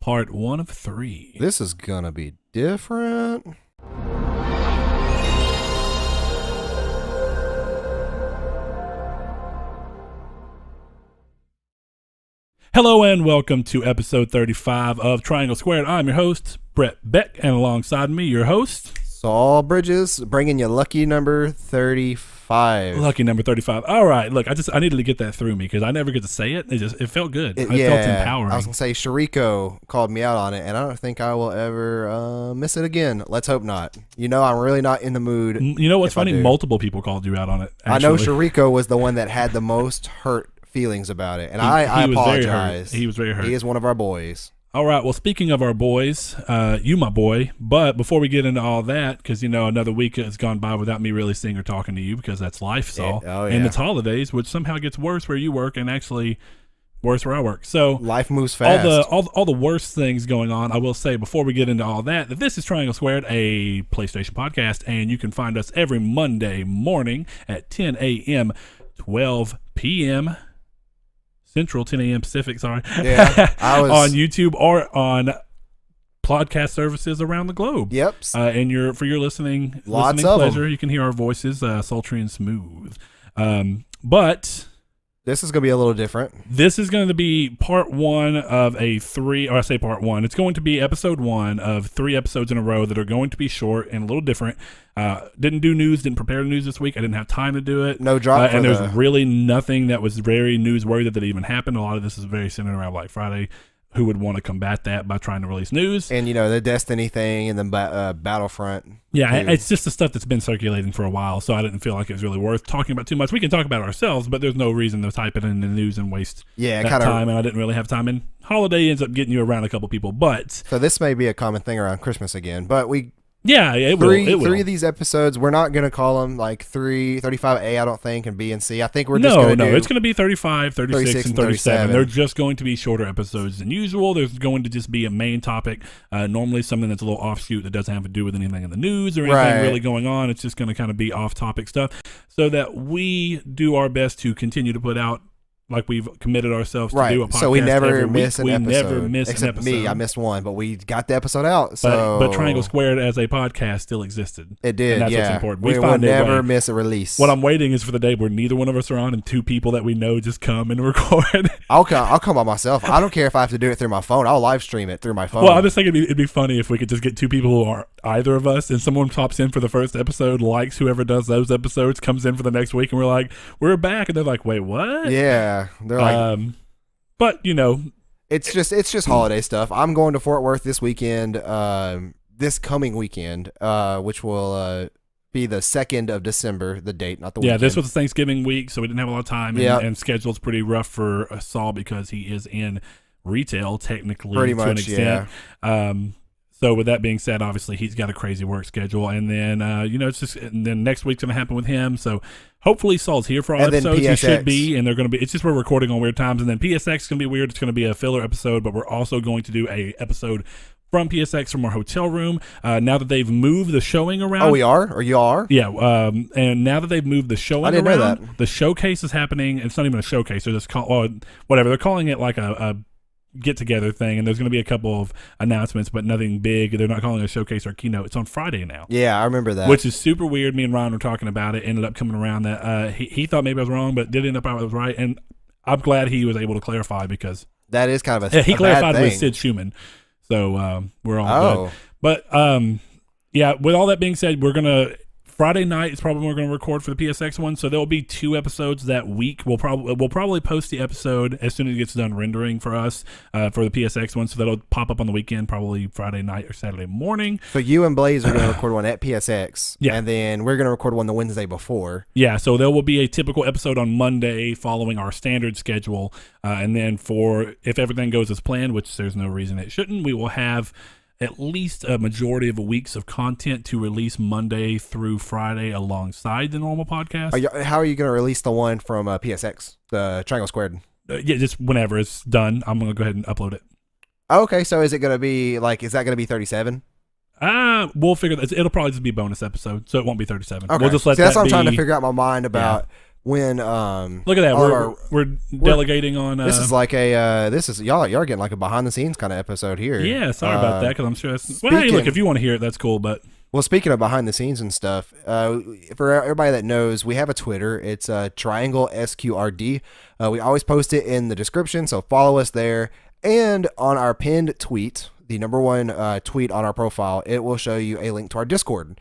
part 1 of 3. This is gonna be different. Hello and welcome to episode 35 of Triangle Squared. I'm your host, Brett Beck, and alongside me, your host, Saul Bridges, bringing you lucky number 35. Lucky number 35. All right, look, I needed to get that through me because I never get to say it. It felt good. It felt empowering. I was gonna say Shariko called me out on it, and I don't think I will ever miss it again. Let's hope not. You know, I'm really not in the mood. You know what's funny? Multiple people called you out on it. Actually. I know Shariko was the one that had the most hurt feelings about it, and I apologize. He was very hurt. He is one of our boys. All right, well, speaking of our boys, you my boy, but before we get into all that, because, you know, another week has gone by without me really seeing or talking to you because that's life, Saul. And it's holidays, which somehow gets worse where you work and actually worse where I work. So life moves fast. All the worst things going on, I will say before we get into all that this is Triangle Squared, a PlayStation podcast, and you can find us every Monday morning at 10 a.m., 12 p.m., Central, 10 a.m. Pacific, sorry. Yeah, I was on YouTube or on podcast services around the globe. Yep. And for your listening Lots pleasure, of you can hear our voices sultry and smooth. But this is going to be a little different. This is going to be part 1 of a 3, or I say part 1. It's going to be episode 1 of 3 episodes in a row that are going to be short and a little different. Didn't do news, didn't prepare the news this week. I didn't have time to do it. No drop. And there's really nothing that was very newsworthy that even happened. A lot of this is very centered around Black Friday. Who would want to combat that by trying to release news? And, you know, the Destiny thing and the Battlefront. Yeah, it's just the stuff that's been circulating for a while, so I didn't feel like it was really worth talking about too much. We can talk about it ourselves, but there's no reason to type it in the news and waste time, and I didn't really have time. And holiday ends up getting you around a couple people, but... So this may be a common thing around Christmas again, but we... Yeah, it will. Three of these episodes, we're not going to call them like 35A, I don't think, and B and C. I think we're just going to do... it's going to be 35, 36, and 37. They're just going to be shorter episodes than usual. There's going to just be a main topic, normally something that's a little offshoot that doesn't have to do with anything in the news or anything really going on. It's just going to kind of be off-topic stuff so that we do our best to continue to put out, like we've committed ourselves to do a podcast. So we never miss an episode. Never miss Except an episode. me, I missed one, but we got the episode out. So, but Triangle Squared as a podcast still existed. It did, and that's yeah. what's important. We will never miss a release. What I'm waiting is for the day where neither one of us are on and 2 people that we know just come and record. I'll come by myself. I don't care if I have to do it through my phone. I'll live stream it through my phone. Well, I'm just thinking it'd be funny if we could just get 2 people who aren't either of us, and someone pops in for the first episode, likes whoever does those episodes, comes in for the next week, and we're like, we're back, and they're like, wait, what? Yeah, they're like, but you know, it's just holiday stuff. I'm going to Fort Worth this weekend, this coming weekend, which will be the 2nd of December, the date, not the weekend. Yeah, this was Thanksgiving week, so we didn't have a lot of time, and schedule's pretty rough for Saul because he is in retail technically pretty to much, an extent. Yeah. So with that being said, obviously he's got a crazy work schedule, and then it's just, and then next week's gonna happen with him. So hopefully Saul's here for all episodes. He should be, and they're gonna be. It's just we're recording on weird times, and then PSX is gonna be weird. It's gonna be a filler episode, but we're also going to do a episode from PSX from our hotel room. Now that they've moved the showing around. Oh, we are, or you are? Yeah. And now that they've moved the showing around, I didn't know that. The showcase is happening. It's not even a showcase. They're just whatever. They're calling it like a get-together thing, and there's going to be a couple of announcements, but nothing big. They're not calling it a showcase or keynote. It's on Friday now. Yeah, I remember that. Which is super weird. Me and Ryan were talking about it. Ended up coming around that he thought maybe I was wrong, but did end up I was right. And I'm glad he was able to clarify because that is kind of a he clarified bad thing. with Sid Schumann. So we're all good. But yeah, with all that being said, we're going to Friday night is probably when we're going to record for the PSX one, so there will be 2 episodes that week. We'll probably post the episode as soon as it gets done rendering for us for the PSX one, so that'll pop up on the weekend, probably Friday night or Saturday morning. So you and Blaze are going to record one at PSX, yeah, and then we're going to record one the Wednesday before. Yeah, so there will be a typical episode on Monday following our standard schedule, and then if everything goes as planned, which there's no reason it shouldn't, we will have at least a majority of weeks of content to release Monday through Friday alongside the normal podcast. How are you going to release the one from PSX, the Triangle Squared? Yeah, just whenever it's done, I'm going to go ahead and upload it. Okay, so is it going to be is that going to be 37? We'll figure that. It'll probably just be a bonus episode, so it won't be 37. Okay. We'll just let that's that what I'm be, trying to figure out my mind about when look at that, we're delegating on. This is like a y'all are getting like a behind the scenes kind of episode here. Yeah, sorry about that because I'm sure. Hey, look, if you want to hear it, that's cool. But well, speaking of behind the scenes and stuff, for everybody that knows, we have a Twitter. It's Triangle SQRD. We always post it in the description, so follow us there. And on our pinned tweet, the number one tweet on our profile, it will show you a link to our Discord.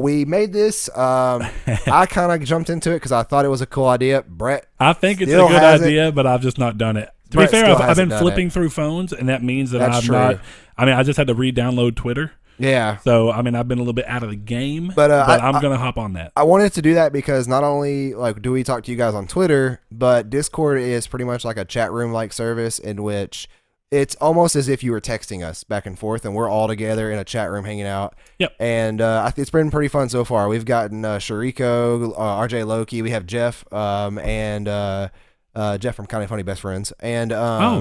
We made this. I kind of jumped into it because I thought it was a cool idea. Brett, I think it's a good idea, but I've just not done it. To be fair, I've been flipping through phones, and that means that I just had to re-download Twitter. Yeah. So, I've been a little bit out of the game, but I'm going to hop on that. I wanted to do that because not only do we talk to you guys on Twitter, but Discord is pretty much like a chat room-like service in which it's almost as if you were texting us back and forth, and we're all together in a chat room hanging out. Yep. And it's been pretty fun so far. We've gotten Shariko, RJ Loki. We have Jeff, and Jeff from Kind of Funny Best Friends. And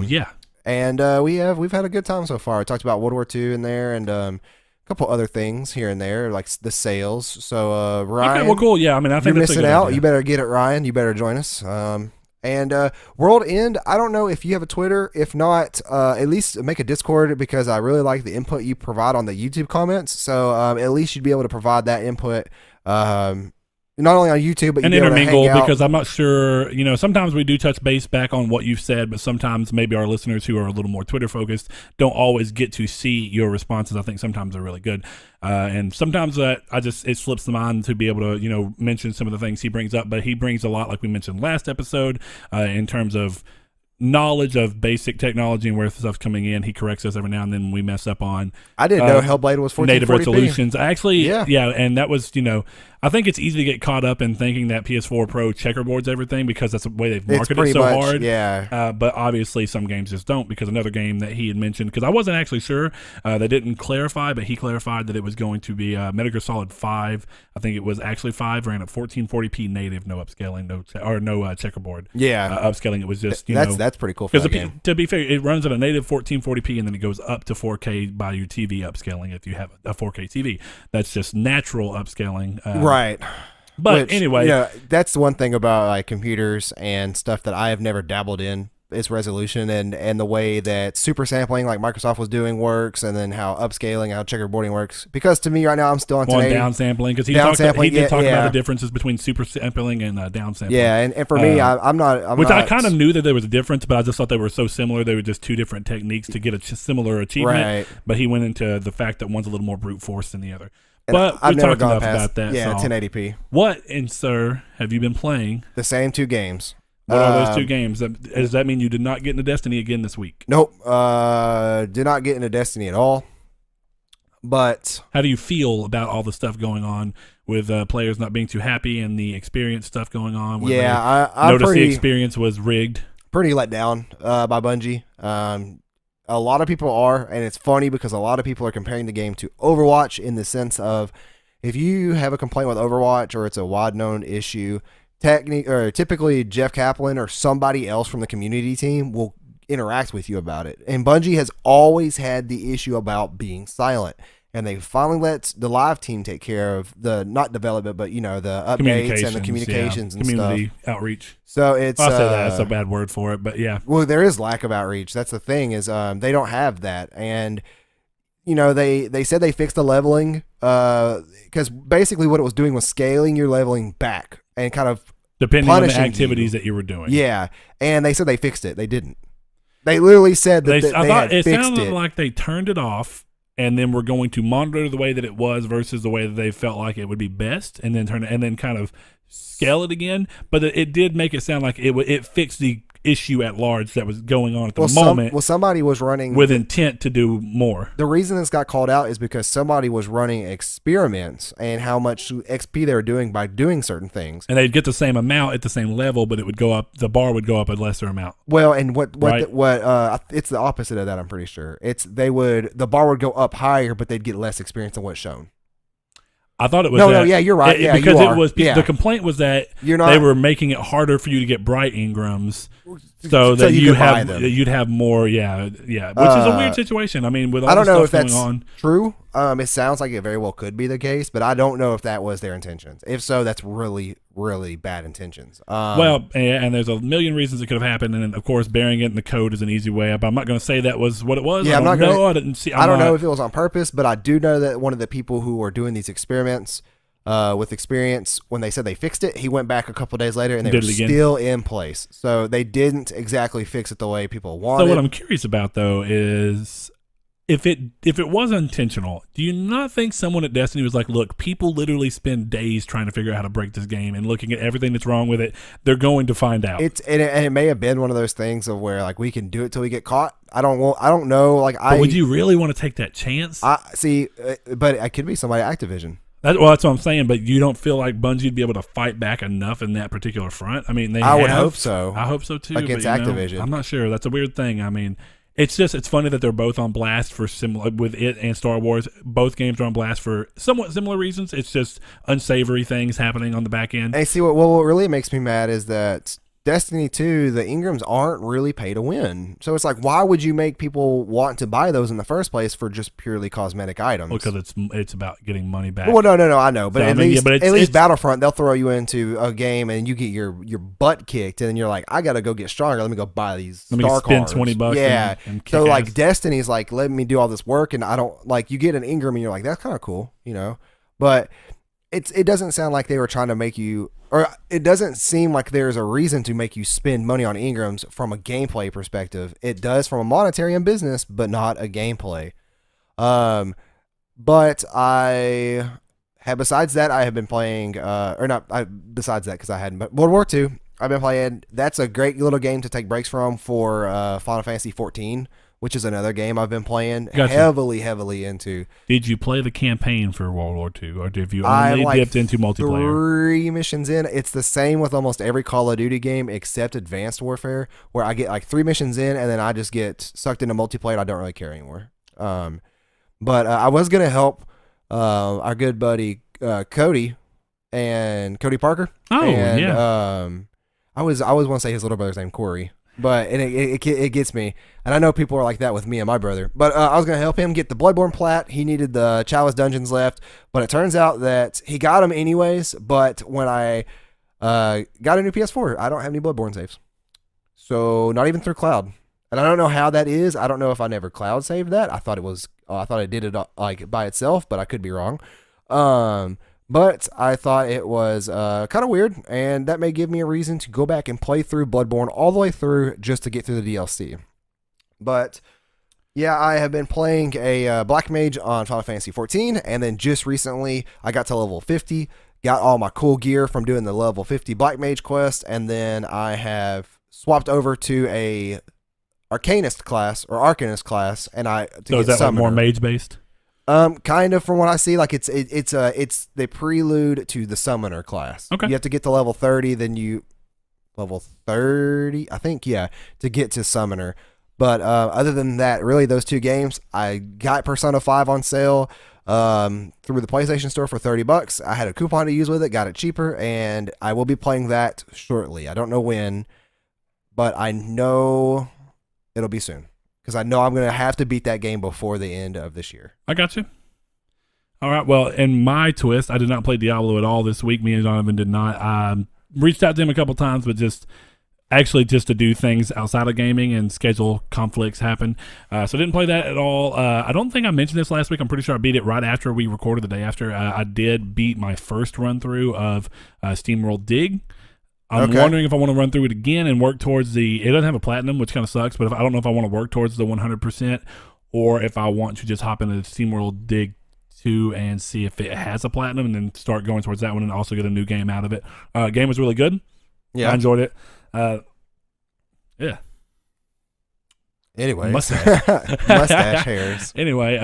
yeah. And we've had a good time so far. We talked about World War II in there, and a couple other things here and there, like the sales. So Ryan, okay, well, cool. Yeah, I think you're that's missing out. You better get it, Ryan. You better join us. And World End, I don't know if you have a Twitter. If not, at least make a Discord because I really like the input you provide on the YouTube comments. So at least you'd be able to provide that input not only on YouTube, but and intermingle because I'm not sure. Sometimes we do touch base back on what you've said, but sometimes maybe our listeners who are a little more Twitter focused don't always get to see your responses. I think sometimes they're really good, and sometimes it slips the mind to be able to mention some of the things he brings up. But he brings a lot, like we mentioned last episode, in terms of knowledge of basic technology and where stuff's coming in. He corrects us every now and then when we mess up on. I didn't know Hellblade was 1440p. Native resolutions. Actually, yeah, and that was I think it's easy to get caught up in thinking that PS4 Pro checkerboards everything because that's the way they've marketed it so hard. Yeah. But obviously some games just don't because another game that he had mentioned, because I wasn't actually sure, they didn't clarify, but he clarified that it was going to be Metal Gear Solid 5. I think it was actually 5, ran at 1440p native, no upscaling, no checkerboard. Yeah. Upscaling, it was just, that's pretty cool for that game. To be fair, it runs at a native 1440p and then it goes up to 4K by your TV upscaling if you have a 4K TV. That's just natural upscaling. Right. But anyway. That's the one thing about computers and stuff that I have never dabbled in is resolution and the way that super sampling like Microsoft was doing works, and then how upscaling, how checkerboarding works. Because to me right now, I'm still on 1080. Downsampling, because he did talk about the differences between super sampling and downsampling. Yeah, and for me, I'm not. I kind of knew that there was a difference, but I just thought they were so similar. They were just two different techniques to get a similar achievement. Right. But he went into the fact that one's a little more brute force than the other. And but I've we never talked gone enough past, about that. Yeah, so 1080p. What, sir, have you been playing? The same 2 games. What are those 2 games? Does that mean you did not get into Destiny again this week? Nope. Did not get into Destiny at all. But how do you feel about all the stuff going on with players not being too happy and the experience stuff going on? I noticed the experience was rigged. Pretty let down by Bungie. A lot of people are, and it's funny because a lot of people are comparing the game to Overwatch in the sense of if you have a complaint with Overwatch or it's a wide-known issue, typically Jeff Kaplan or somebody else from the community team will interact with you about it. And Bungie has always had the issue about being silent. And they finally let the live team take care of the, not development, but, the updates and the communications and community stuff. Outreach. So it's... I'll say that's a bad word for it, but yeah. Well, there is lack of outreach. That's the thing is they don't have that. And, they said they fixed the leveling because basically what it was doing was scaling your leveling back and kind of depending on the activities that you were doing. Yeah. And they said they fixed it. They didn't. They literally said that they had fixed it. It sounded like they turned it off and then we're going to monitor the way that it was versus the way that they felt like it would be best, and then kind of scale it again. But it did make it sound like it fixed the issue at large that was going on at the moment. Somebody was running with intent to do more. The reason this got called out is because somebody was running experiments and how much XP they were doing by doing certain things. And they'd get the same amount at the same level, but it would go up. The bar would go up a lesser amount. Well, and it's the opposite of that. I'm pretty sure the bar would go up higher, but they'd get less experience than what's shown. I thought it was you're right. Because the complaint was that they were making it harder for you to get bright engrams so that you have you'd have more, which is a weird situation. I mean, with all I don't the know stuff if that's going on, true. It sounds like it very well could be the case, but I don't know if that was their intentions. If so, that's really, really bad intentions. And there's a million reasons it could have happened, and of course, burying it in the code is an easy way up. I'm not going to say that was what it was. Yeah, I don't know if it was on purpose, but I do know that one of the people who were doing these experiments with experience, when they said they fixed it, he went back a couple of days later and they were still in place. So they didn't exactly fix it the way people wanted. So what I'm curious about though is if it was intentional, do you not think someone at Destiny was like, look, people literally spend days trying to figure out how to break this game and looking at everything that's wrong with it. They're going to find out. And it may have been one of those things of where like we can do it till we get caught. I don't know. But would you really want to take that chance? I see, but it could be somebody at Activision. That's what I'm saying, but you don't feel like Bungie'd be able to fight back enough in that particular front? I mean, I would hope so. I hope so too. Against Activision. I'm not sure. That's a weird thing. I mean, it's funny that they're both on blast for similar, with it and Star Wars. Both games are on blast for somewhat similar reasons. It's just unsavory things happening on the back end. And see, what really makes me mad is that Destiny 2, the Ingrams aren't really pay to win. So it's like, why would you make people want to buy those in the first place for just purely cosmetic items? Well, because it's about getting money back. Well, no, I know. But so, at least Battlefront, they'll throw you into a game and you get your butt kicked and then you're like, I got to go get stronger. Let me go buy these star spend cards. $20 Yeah. and so like Destiny's like, let me do all this work and I don't, like, you get an Ingram and you're like, that's kind of cool, you know? But it doesn't sound like they were trying to make you, or it doesn't seem like there's a reason to make you spend money on Ingrams from a gameplay perspective. It does from a monetary and business, but not a gameplay. But besides that, I have been playing, besides that, because I hadn't, but World War II, I've been playing. That's a great little game to take breaks from for Final Fantasy 14. Which is another game I've been playing heavily into. Did you play the campaign for World War II, or have you only dipped into multiplayer? 3 missions in. It's the same with almost every Call of Duty game except Advanced Warfare, where I get like 3 missions in, and then I just get sucked into multiplayer, and I don't really care anymore. But I was going to help our good buddy Cody Parker. Oh, and, yeah. I always want to say his little brother's name, Corey. But it gets me, and I know people are like that with me and my brother. But I was gonna help him get the Bloodborne plat. He needed the Chalice dungeons left, but it turns out that he got them anyways. But when I got a new PS4, I don't have any Bloodborne saves, so not even through cloud. And I don't know how that is. I don't know if I never cloud saved that. I thought I did it like by itself, but I could be wrong. But I thought it was kind of weird, and that may give me a reason to go back and play through Bloodborne all the way through just to get through the DLC. But yeah, I have been playing a Black Mage on Final Fantasy 14, and then just recently I got to level 50, got all my cool gear from doing the level 50 Black Mage quest, and then I have swapped over to a Arcanist class, and so is that like more mage based? Kind of from what I see, like it's the prelude to the summoner class. Okay. You have to get to level 30, then level 30, I think, yeah, to get to summoner. But other than that, really those 2 games, I got Persona 5 on sale through the PlayStation Store for $30. I had a coupon to use with it, got it cheaper, and I will be playing that shortly. I don't know when, but I know it'll be soon. Because I know I'm going to have to beat that game before the end of this year. I got you. All right. Well, in my twist, I did not play Diablo at all this week. Me and Donovan did not. Reached out to him a couple times, but just to do things outside of gaming and schedule conflicts happen. So didn't play that at all. I don't think I mentioned this last week. I'm pretty sure I beat it right after we recorded the day after. I did beat my first run through of SteamWorld Dig. I'm wondering if I want to run through it again and work towards it doesn't have a platinum, which kind of sucks, but I don't know if I want to work towards the 100% or if I want to just hop into SteamWorld Dig 2 and see if it has a platinum and then start going towards that one and also get a new game out of it. Game was really good. Yeah. I enjoyed it. Yeah. Anyway. Mustache hairs. Anyway,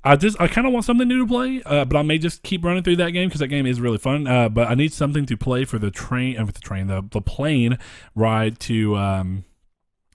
I kind of want something new to play, but I may just keep running through that game because that game is really fun. But I need something to play for the plane ride to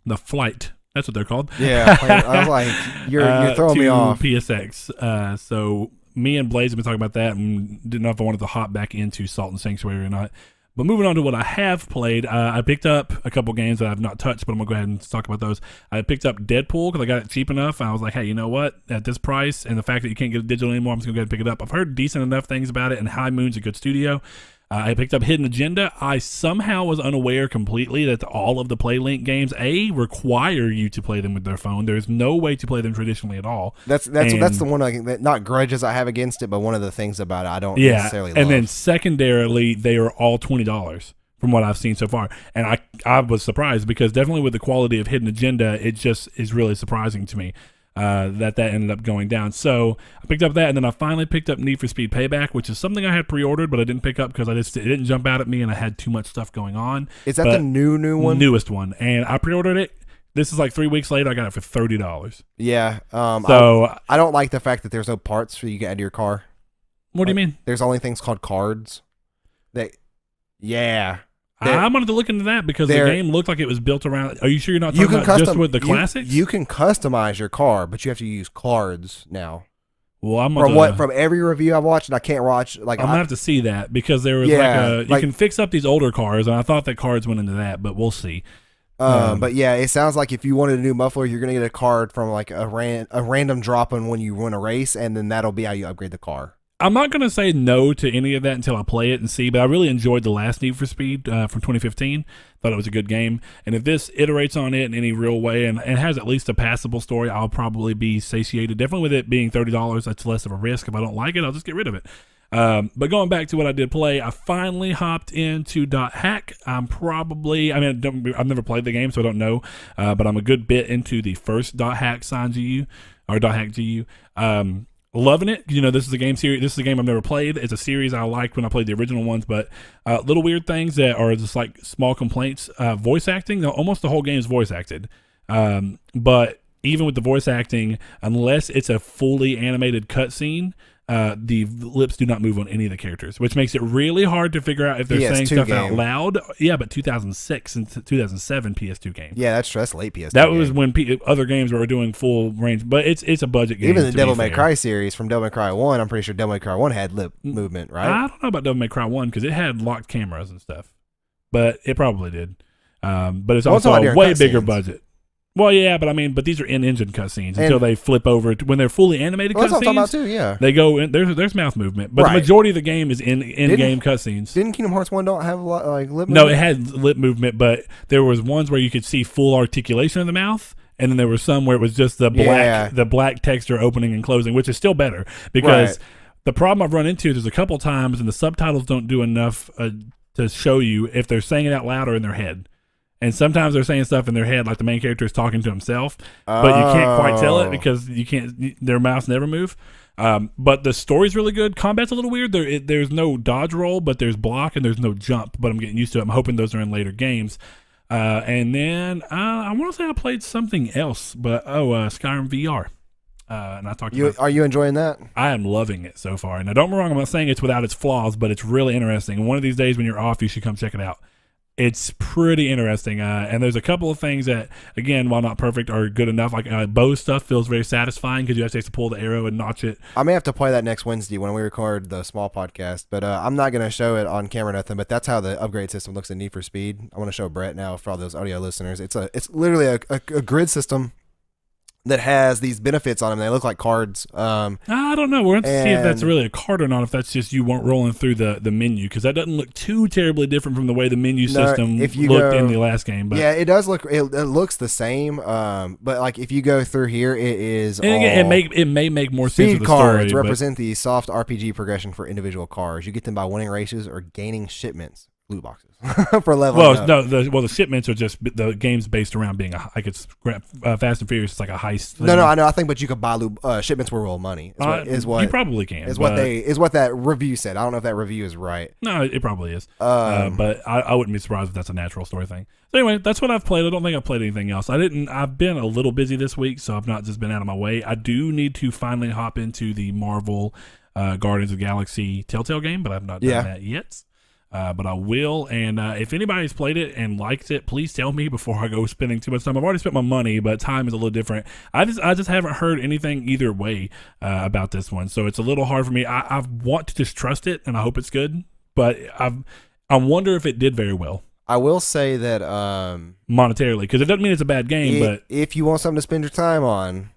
the flight. That's what they're called. Yeah, I was like, you're throwing me off. PSX. So me and Blaze have been talking about that and didn't know if I wanted to hop back into Salt and Sanctuary or not. But moving on to what I have played, I picked up a couple games that I've not touched, but I'm going to go ahead and talk about those. I picked up Deadpool because I got it cheap enough. I was like, hey, you know what? At this price and the fact that you can't get it digital anymore, I'm just going to go ahead and pick it up. I've heard decent enough things about it, and High Moon's a good studio. I picked up Hidden Agenda. I somehow was unaware completely that all of the PlayLink games, require you to play them with their phone. There's no way to play them traditionally at all. That's the one, not grudges I have against it, but one of the things about it I don't necessarily love. And then secondarily, they are all $20 from what I've seen so far. And I was surprised because definitely with the quality of Hidden Agenda, it just is really surprising to me. That ended up going down. So I picked up that, and then I finally picked up Need for Speed Payback, which is something I had pre-ordered, but I didn't pick up because it didn't jump out at me, and I had too much stuff going on. Is that the new one? Newest one, and I pre-ordered it. This is like 3 weeks later. I got it for $30. Yeah. So I don't like the fact that there's no parts for you to get out of your car. What do you mean? There's only things called cards. I wanted to look into that because the game looked like it was built around. Are you sure you're not talking about just with the classics? You can customize your car, but you have to use cards now. Well, from every review I've watched, and I can't watch. I'm gonna have to see that because there was you can fix up these older cars, and I thought that cards went into that, but we'll see. But yeah, it sounds like if you wanted a new muffler, you're gonna get a card from like a random drop-in when you win a race, and then that'll be how you upgrade the car. I'm not going to say no to any of that until I play it and see, but I really enjoyed the last Need for Speed from 2015. Thought it was a good game. And if this iterates on it in any real way and has at least a passable story, I'll probably be satiated. Definitely with it being $30, that's less of a risk. If I don't like it, I'll just get rid of it. But going back to what I did play, I finally hopped into DotHack. I've never played the game, so I don't know, but I'm a good bit into the first DotHack Sign GU, or DotHack GU. Loving it. This is a game series. This is a game I've never played. It's a series I liked when I played the original ones, but little weird things that are just like small complaints. Voice acting, almost the whole game is voice acted. But even with the voice acting, unless it's a fully animated cutscene, the lips do not move on any of the characters, which makes it really hard to figure out if they're saying stuff out loud. Yeah, but 2006 and 2007 PS2 game. Yeah, that's late PS2. That was when other games were doing full range, but it's a budget game. Even the Devil May Cry series from Devil May Cry 1, I'm pretty sure Devil May Cry 1 had lip movement, right? I don't know about Devil May Cry 1 because it had locked cameras and stuff, but it probably did. But it's also a way bigger budget. Well, yeah, but these are in-engine cutscenes until they flip over when they're fully animated cutscenes. That's what I'm talking about too. Yeah, they go in. There's mouth movement, but the majority of the game is in-game cutscenes. Didn't Kingdom Hearts 1 don't have lip movement? No, it had lip movement, but there was ones where you could see full articulation of the mouth, and then there was some where it was just the black texture opening and closing, which is still better because the problem I've run into is there's a couple times and the subtitles don't do enough to show you if they're saying it out loud or in their head. And sometimes they're saying stuff in their head, like the main character is talking to himself, but you can't quite tell it because their mouths never move. But the story's really good. Combat's a little weird. There's no dodge roll, but there's block and there's no jump. But I'm getting used to it. I'm hoping those are in later games. And then I want to say I played something else, but Skyrim VR. And I talked about. Are you enjoying that? I am loving it so far. And don't get me wrong, I'm not saying it's without its flaws, but it's really interesting. And one of these days when you're off, you should come check it out. It's pretty interesting, and there's a couple of things that, again, while not perfect, are good enough. Like bow stuff feels very satisfying because you actually have to pull the arrow and notch it. I may have to play that next Wednesday when we record the small podcast, but I'm not going to show it on camera or nothing, but that's how the upgrade system looks in Need for Speed. I want to show Brett now for all those audio listeners. It's literally a grid system that has these benefits on them. They look like cards. I don't know. We're going to see if that's really a card or not, if that's just you weren't rolling through the menu, because that doesn't look too terribly different from the way the menu system looked in the last game. But yeah, it does look. It looks the same. But like if you go through here, it is. And again, it may make more sense. Speed cards represent the soft RPG progression for individual cars. You get them by winning races or gaining shipments. Loot boxes for leveling up. The shipments are just the game's based around being it's Fast and Furious. It's like a heist thing. No, I know. I think, but you could buy shipments were real money. You probably can. Is what that review said. I don't know if that review is right. No, it probably is. But I wouldn't be surprised if that's a natural story thing. So anyway, that's what I've played. I don't think I've played anything else. I've been a little busy this week, so I've not just been out of my way. I do need to finally hop into the Marvel Guardians of the Galaxy Telltale game, but I've not done that yet. But I will, and if anybody's played it and likes it, please tell me before I go spending too much time. I've already spent my money, but time is a little different. I just haven't heard anything either way about this one, so it's a little hard for me. I want to just trust it, and I hope it's good, but I wonder if it did very well. I will say that monetarily, because it doesn't mean it's a bad game, but if you want something to spend your time on,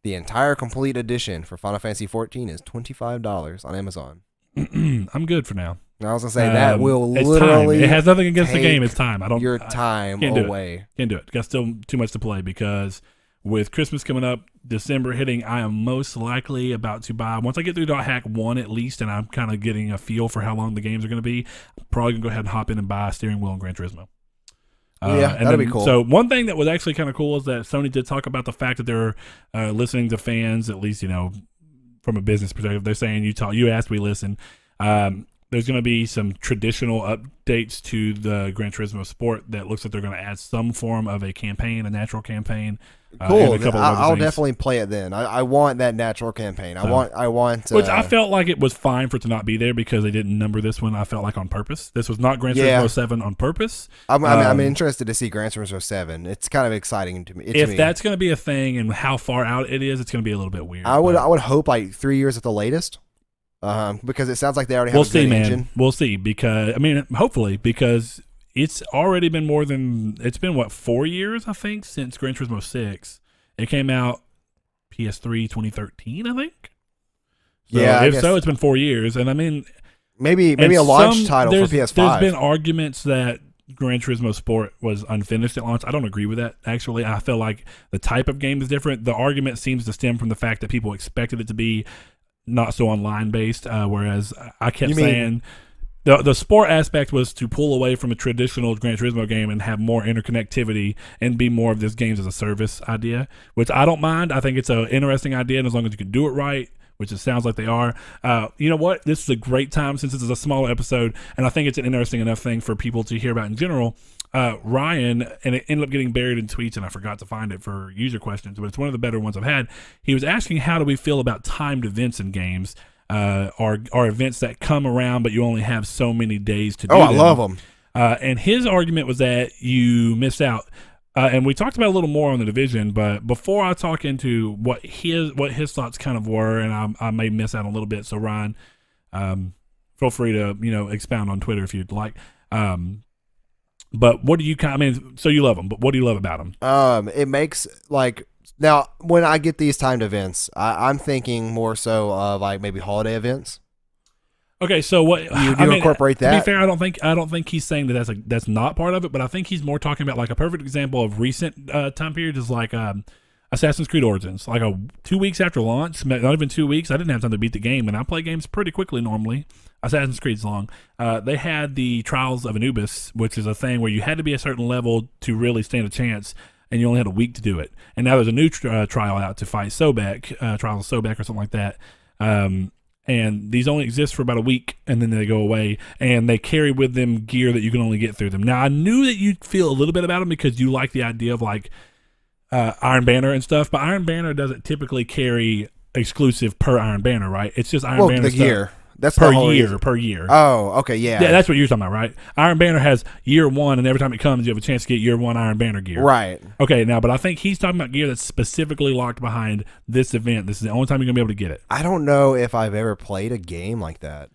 the entire complete edition for Final Fantasy XIV is $25 on Amazon. I'm good for now. I was gonna say that will it's literally. Time. It has nothing against the game. It's time. I don't your time can't away. Can't do it. Got still too much to play because with Christmas coming up, December hitting, I am most likely about to buy. Once I get through DotHack 1 at least, and I'm kind of getting a feel for how long the games are going to be, I'm probably gonna go ahead and hop in and buy Steering Wheel and Gran Turismo. That'd be cool. So one thing that was actually kind of cool is that Sony did talk about the fact that they're listening to fans, at least from a business perspective. They're saying you asked, we listen. There's going to be some traditional updates to the Gran Turismo Sport that looks like they're going to add some form of a campaign, a natural campaign. Cool. I'll definitely play it then. I want that natural campaign. I want. Which I felt like it was fine for it to not be there because they didn't number this one. I felt like on purpose. This was not Gran Turismo 7 on purpose. I'm interested to see Gran Turismo 7. It's kind of exciting to me. If that's going to be a thing and how far out it is, it's going to be a little bit weird. I would hope like 3 years at the latest. Because it sounds like they already have a good engine. We'll see, because hopefully, because it's already been it's been 4 years, I think, since Gran Turismo 6. It came out PS3 2013, I think. So if so, it's been 4 years, and maybe a launch title for PS5. There's been arguments that Gran Turismo Sport was unfinished at launch. I don't agree with that, actually. I feel like the type of game is different. The argument seems to stem from the fact that people expected it to be not so online based, whereas I kept saying the sport aspect was to pull away from a traditional Gran Turismo game and have more interconnectivity and be more of this games as a service idea, which I don't mind. I think it's an interesting idea, and as long as you can do it right, which it sounds like they are. You know what? This is a great time since this is a smaller episode, and I think it's an interesting enough thing for people to hear about in general. Ryan, and it ended up getting buried in tweets, and I forgot to find it for user questions, but it's one of the better ones I've had. He was asking, how do we feel about timed events in games, or events that come around but you only have so many days to do them. I love them. And his argument was that you missed out. And we talked about it a little more on the Division, but before I talk into what his thoughts kind of were, and I may miss out a little bit, so Ryan, feel free to expound on Twitter if you'd like. But what do you so you love them, but what do you love about them? It makes now when I get these timed events, I'm thinking more so of like maybe holiday events. Okay, so what you incorporate that? To be fair, I don't think he's saying that that's not part of it, but I think he's more talking about like a perfect example of recent time periods is like Assassin's Creed Origins, like 2 weeks after launch, not even 2 weeks. I didn't have time to beat the game, and I play games pretty quickly normally. Assassin's Creed's long. They had the Trials of Anubis, which is a thing where you had to be a certain level to really stand a chance, and you only had a week to do it. And now there's a new trial out to fight Sobek, Trials of Sobek or something like that. And these only exist for about a week, and then they go away, and they carry with them gear that you can only get through them. Now, I knew that you'd feel a little bit about them because you like the idea of like Iron Banner and stuff, but Iron Banner doesn't typically carry exclusive per Iron Banner, right? It's just Iron Banner the stuff. Gear. That's per year. Oh, okay, yeah. Yeah, that's what you're talking about, right? Iron Banner has year one, and every time it comes, you have a chance to get year one Iron Banner gear. Right. Okay, but I think he's talking about gear that's specifically locked behind this event. This is the only time you're going to be able to get it. I don't know if I've ever played a game like that.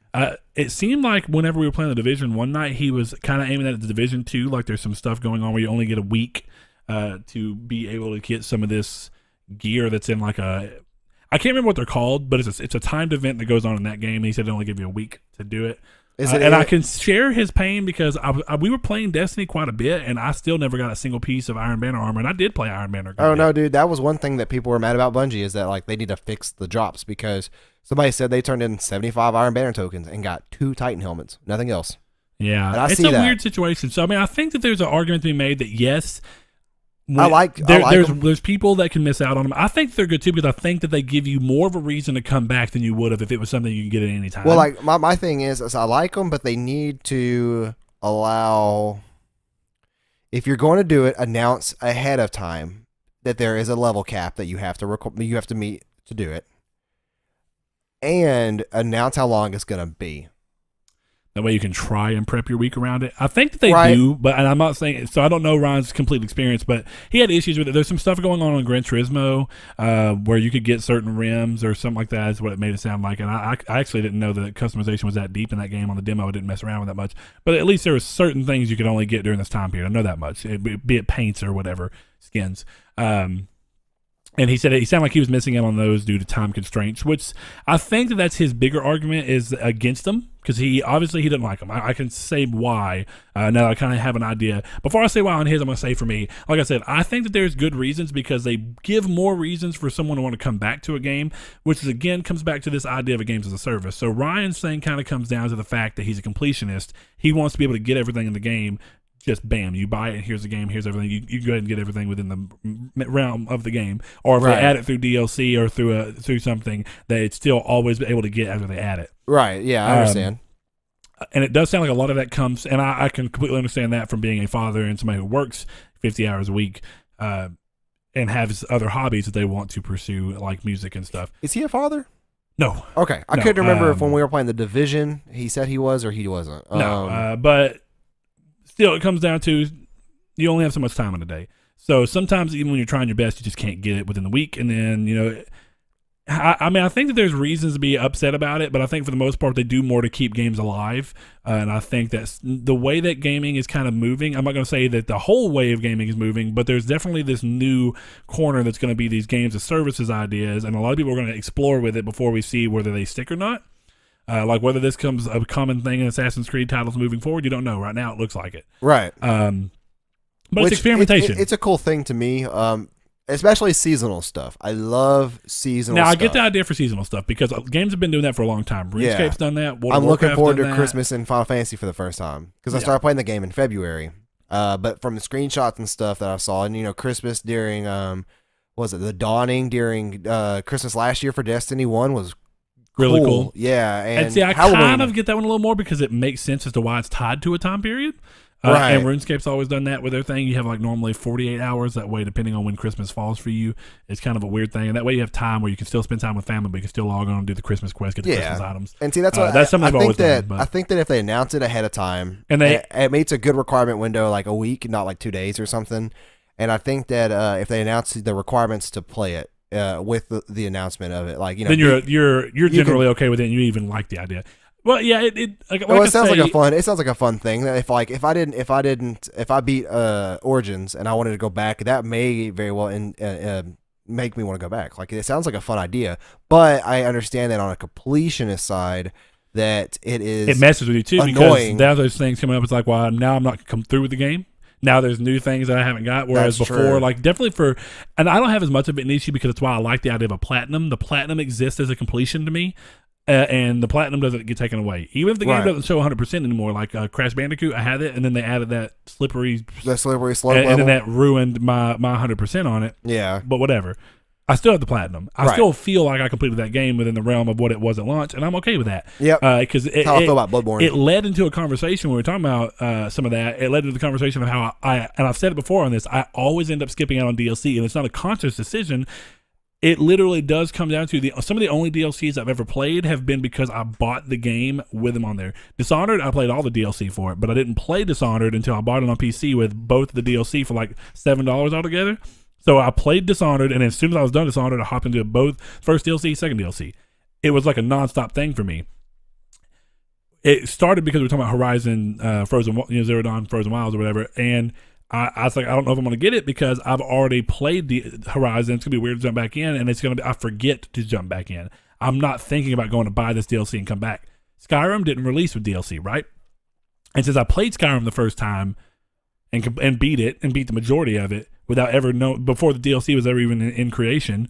It seemed like whenever we were playing the Division one night, he was kind of aiming at the Division 2, like there's some stuff going on where you only get a week to be able to get some of this gear that's in like I can't remember what they're called, but it's a timed event that goes on in that game. And he said they only give you a week to do it. I can share his pain because we were playing Destiny quite a bit, and I still never got a single piece of Iron Banner armor, and I did play Iron Banner. Oh, no, dude. That was one thing that people were mad about Bungie is that like they need to fix the drops because somebody said they turned in 75 Iron Banner tokens and got 2 Titan helmets, nothing else. Yeah, it's a weird situation. So, I think that there's an argument to be made that yes, there's people that can miss out on them. I think they're good too because I think that they give you more of a reason to come back than you would have if it was something you can get at any time. Well, like my thing is I like them, but they need to allow, if you're going to do it, announce ahead of time that there is a level cap that you have to meet to do it, and announce how long it's going to be. That way you can try and prep your week around it. I think that they do, and I'm not saying, so I don't know Ryan's complete experience, but he had issues with it. There's some stuff going on Gran Turismo where you could get certain rims or something like that is what it made it sound like. And I actually didn't know that customization was that deep in that game on the demo. I didn't mess around with that much. But at least there were certain things you could only get during this time period. I know that much, be it paints or whatever, skins. And he said it sounded like he was missing out on those due to time constraints, which I think that's his bigger argument is against them, because he doesn't like them. I can say why now that I kind of have an idea. Before I say why on his, I'm going to say for me, like I said, I think that there's good reasons because they give more reasons for someone to want to come back to a game, which is, again, comes back to this idea of a games as a service. So Ryan's thing kind of comes down to the fact that he's a completionist. He wants to be able to get everything in the game. Just bam, you buy it, here's the game, here's everything. You go ahead and get everything within the realm of the game. Or if they add it through DLC or through something, that it's still always able to get after they add it. Right, yeah, I understand. And it does sound like a lot of that comes, and I can completely understand that from being a father and somebody who works 50 hours a week and has other hobbies that they want to pursue, like music and stuff. Is he a father? No. Okay, I couldn't remember if when we were playing The Division, he said he was or he wasn't. No, but still, it comes down to you only have so much time in a day. So sometimes even when you're trying your best, you just can't get it within the week. And then, I think that there's reasons to be upset about it, but I think for the most part, they do more to keep games alive. And I think that's the way that gaming is kind of moving. I'm not going to say that the whole way of gaming is moving, but there's definitely this new corner that's going to be these games as services ideas. And a lot of people are going to explore with it before we see whether they stick or not. Like whether this comes a common thing in Assassin's Creed titles moving forward, you don't know. Right now, it looks like it. Right. But it's experimentation. It's a cool thing to me, especially seasonal stuff. I love seasonal stuff. Now, I get the idea for seasonal stuff because games have been doing that for a long time. RuneScape's done that. I'm looking forward to Christmas in Final Fantasy for the first time because I started playing the game in February. But from the screenshots and stuff that I saw, and Christmas during, was it the Dawning during Christmas last year for Destiny 1 was really cool. Yeah. And see, I kind of get that one a little more because it makes sense as to why it's tied to a time period. Right. And RuneScape's always done that with their thing. You have like normally 48 hours. That way, depending on when Christmas falls for you, it's kind of a weird thing. And that way you have time where you can still spend time with family, but you can still log on and do the Christmas quest, get the Christmas items. And see, that's what that's something I've always done. I think that if they announce it ahead of time, and it makes a good requirement window, like a week, not like 2 days or something. And I think that if they announce the requirements to play it, with the announcement of it, like then you're generally okay with it, and you even like the idea. Well, yeah, it sounds like a fun. It sounds like a fun thing. That if I beat Origins and I wanted to go back, that may very well make me want to go back. Like it sounds like a fun idea, but I understand that on a completionist side, that it messes with you too annoying. Because now those things coming up. It's like, well, now I'm not gonna come through with the game. Now there's new things that I haven't got, whereas That's before, true. like definitely and I don't have as much of an issue because it's why I like the idea of a platinum. The platinum exists as a completion to me, and the platinum doesn't get taken away. Even if the game doesn't show 100% anymore, like Crash Bandicoot, I had it, and then they added that slippery slope and then that ruined my 100% on it. Yeah. But whatever. I still have the platinum. I still feel like I completed that game within the realm of what it was at launch, and I'm okay with that. Yep. Because how I feel about Bloodborne. It led into a conversation when we were talking about some of that. It led into the conversation of how and I've said it before on this, I always end up skipping out on DLC, and it's not a conscious decision. It literally does come down to some of the only DLCs I've ever played have been because I bought the game with them on there. Dishonored, I played all the DLC for it, but I didn't play Dishonored until I bought it on PC with both the DLC for like $7 altogether. So I played Dishonored, and as soon as I was done Dishonored, I hopped into both first DLC, second DLC. It was like a nonstop thing for me. It started because we were talking about Horizon, Zero Dawn, Frozen Wilds, or whatever, and I was like, I don't know if I'm going to get it because I've already played the Horizon. It's going to be weird to jump back in, and I forget to jump back in. I'm not thinking about going to buy this DLC and come back. Skyrim didn't release with DLC, right? And since I played Skyrim the first time and beat it and beat the majority of it without ever before the DLC was ever even in creation,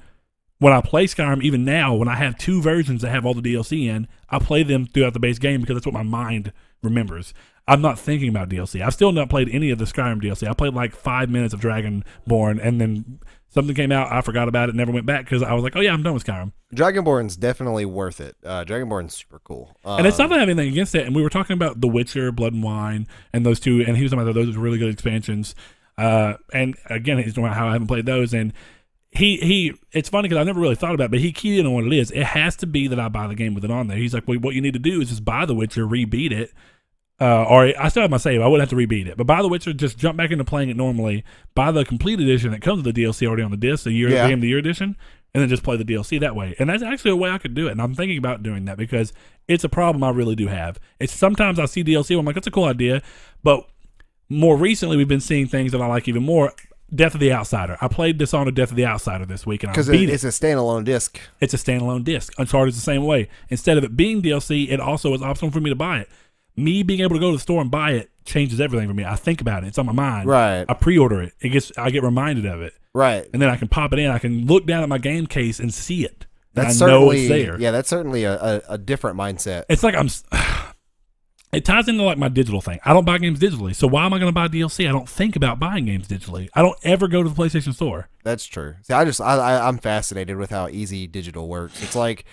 when I play Skyrim, even now, when I have two versions that have all the DLC in, I play them throughout the base game because that's what my mind remembers. I'm not thinking about DLC. I've still not played any of the Skyrim DLC. I played like 5 minutes of Dragonborn, and then something came out, I forgot about it, never went back because I was like, oh yeah, I'm done with Skyrim. Dragonborn's definitely worth it. Dragonborn's super cool. And it's not that I have anything against it. And we were talking about The Witcher, Blood and Wine, and those two, and he was talking about those really good expansions. And again, he's talking about how I haven't played those, and It's funny because I never really thought about it, but he keyed in on what it is. It has to be that I buy the game with it on there. He's like, well, what you need to do is just buy The Witcher, rebeat it. Or I still have my save. I wouldn't have to rebeat it. But buy The Witcher, just jump back into playing it normally. Buy the complete edition that comes with the DLC already on the disc, the Game of the Year edition, and then just play the DLC that way. And that's actually a way I could do it. And I'm thinking about doing that because it's a problem I really do have. It's sometimes I see DLC and I'm like, that's a cool idea. But more recently, we've been seeing things that I like even more. Death of the Outsider. I played Dishonored Death of the Outsider this week, and I beat it. Because it's a standalone disc. It's a standalone disc. Uncharted's the same way. Instead of it being DLC, it also is optional for me to buy it. Me being able to go to the store and buy it changes everything for me. I think about it. It's on my mind. Right. I pre-order it. I get reminded of it. Right. And then I can pop it in. I can look down at my game case and see it. That's I know it's there. Yeah, that's certainly a different mindset. It's like it ties into like my digital thing. I don't buy games digitally. So why am I going to buy DLC? I don't think about buying games digitally. I don't ever go to the PlayStation Store. That's true. See, I'm fascinated with how easy digital works. It's like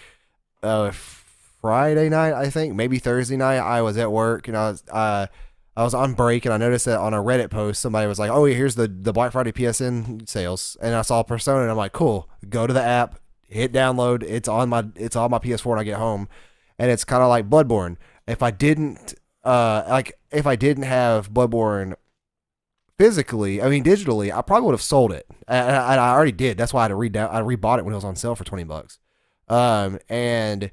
Friday night, I think, maybe Thursday night, I was at work and I was on break and I noticed that on a Reddit post somebody was like, "Oh, here's the Black Friday PSN sales," and I saw Persona and I'm like, "Cool." Go to the app, hit download. It's on my PS4 when I get home, and it's kind of like Bloodborne. If I didn't have Bloodborne digitally, I probably would have sold it. And I already did. That's why I rebought it when it was on sale for $20. And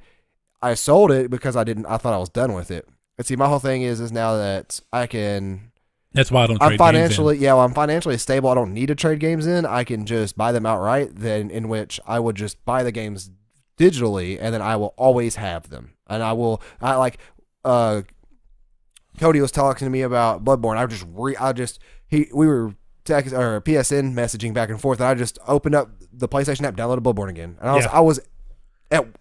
I sold it because I thought I was done with it. And see, my whole thing is now that I can. That's why I don't trade games in. Yeah, well, I'm financially stable. I don't need to trade games in. I can just buy them outright. Then, in which I would just buy the games digitally, and then I will always have them. And Cody was talking to me about Bloodborne. We were text or PSN messaging back and forth, and I just opened up the PlayStation app, downloaded Bloodborne again, and I was at work.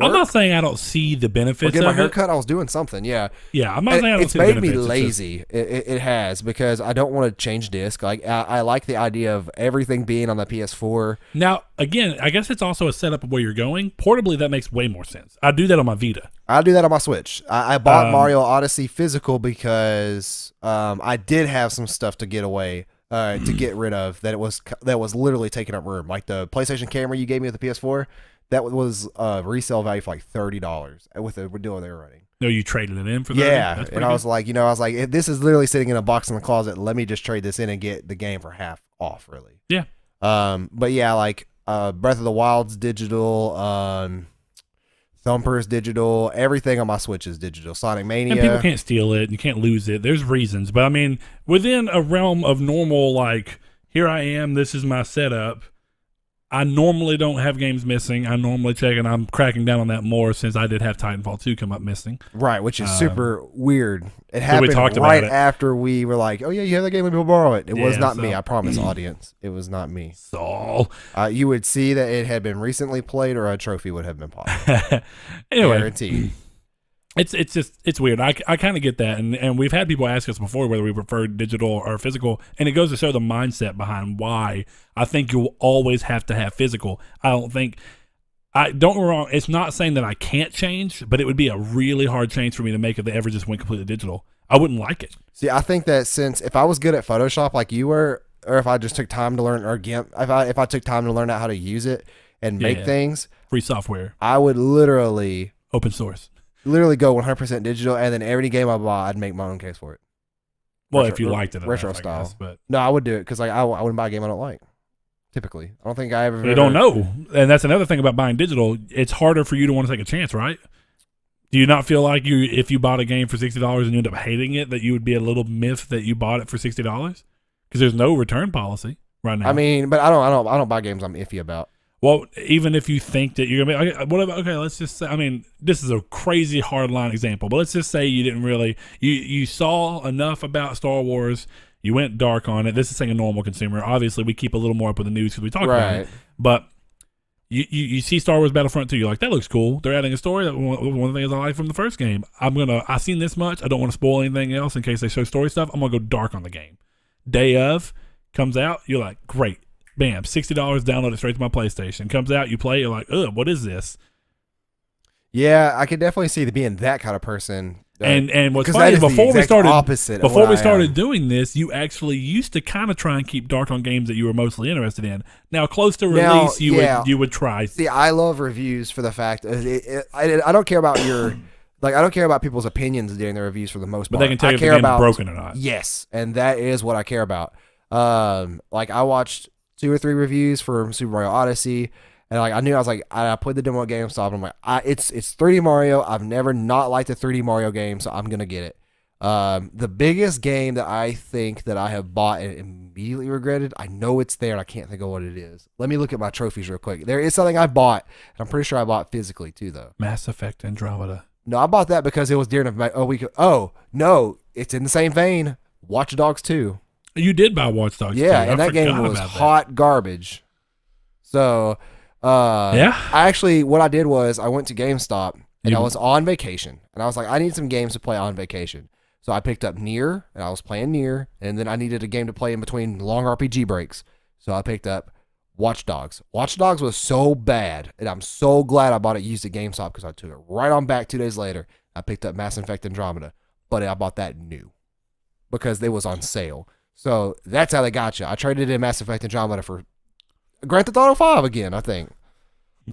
I'm not saying I don't see the benefits. Getting my haircut. Haircut, I was doing something. Yeah. I'm not saying I don't see the benefits. It's made me lazy. It has, because I don't want to change disc. Like I like the idea of everything being on the PS4. Now, again, I guess it's also a setup of where you're going. Portably, that makes way more sense. I do that on my Vita. I do that on my Switch. I bought Mario Odyssey physical because I did have some stuff to get away. To get rid of that was literally taking up room. Like the PlayStation camera you gave me with the PS4, that was resale value for like $30 with the deal they were running. No, you traded it in for that? Yeah, and I was like, if this is literally sitting in a box in the closet, let me just trade this in and get the game for half off, really. Yeah. But yeah, like Breath of the Wild's digital, Thumper's digital, everything on my Switch is digital. Sonic Mania. And people can't steal it. You can't lose it. There's reasons. But I mean, within a realm of normal, like, here I am, this is my setup. I normally don't have games missing. I normally check, and I'm cracking down on that more since I did have Titanfall 2 come up missing. Right, which is super weird. It happened right after we were like, "Oh yeah, you have that game, let me borrow it." It was not me. I promise, audience. It was not me. Saul. You would see that it had been recently played, or a trophy would have been popped. Anyway, guaranteed. It's weird. I kind of get that, and we've had people ask us before whether we prefer digital or physical, and it goes to show the mindset behind why I think you'll always have to have physical. Don't get me wrong. It's not saying that I can't change, but it would be a really hard change for me to make if they ever just went completely digital. I wouldn't like it. See, I think that if I was good at Photoshop like you were, or if I just took time to learn, or GIMP, if I took time to learn out how to use it and make things, free software, I would literally open source. Literally go 100% digital, and then every game I bought, I'd make my own case for it. Well, if you liked it, retro enough, style. Guess, but no, I would do it because I wouldn't buy a game I don't like. Typically, I don't think I ever. You don't know, and that's another thing about buying digital. It's harder for you to want to take a chance, right? Do you not feel like if you bought a game for $60 and you end up hating it, that you would be a little miffed that you bought it for $60? Because there's no return policy right now. I mean, but I don't buy games I'm iffy about. Well, even if you think that you're going to be, okay, let's just say, I mean, this is a crazy hard line example, but let's just say you didn't really, you saw enough about Star Wars, you went dark on it. This is saying a normal consumer. Obviously, we keep a little more up with the news because we talk about it. But you see Star Wars Battlefront 2, you're like, that looks cool. They're adding a story. That one of the things I like from the first game. I've seen this much. I don't want to spoil anything else in case they show story stuff. I'm going to go dark on the game. Day of, comes out, you're like, great. Bam, $60, download it straight to my PlayStation. Comes out, you play it, you're like, ugh, what is this? Yeah, I could definitely see being that kind of person. And what's funny is before we started doing this, you actually used to kind of try and keep dark on games that you were mostly interested in. Now, close to release, you would try. See, I love reviews for the fact I don't care about your I don't care about people's opinions during the reviews for the most part. But they can tell you if the game's broken or not. Yes, and that is what I care about. I watched 2 or 3 reviews for Super Mario Odyssey. And I knew, I played the demo at GameStop, and I'm like, it's 3D Mario. I've never not liked a 3D Mario game, so I'm gonna get it. The biggest game that I think that I have bought and immediately regretted, I know it's there, and I can't think of what it is. Let me look at my trophies real quick. There is something I bought, and I'm pretty sure I bought physically too, though. Mass Effect Andromeda. No, I bought that because it was during a week. Oh no, it's in the same vein. Watch Dogs 2. You did buy Watch Dogs 2. Yeah, and that game was hot garbage. So. What I did was I went to GameStop and I was on vacation and I was like, I need some games to play on vacation. So I picked up Nier and I was playing Nier, and then I needed a game to play in between long RPG breaks. So I picked up Watch Dogs. Watch Dogs was so bad, and I'm so glad I bought it used at GameStop because I took it right on back 2 days later. I picked up Mass Effect Andromeda, but I bought that new because it was on sale. So that's how they got you. I traded in Mass Effect Andromeda for Grand Theft Auto 5 again, I think.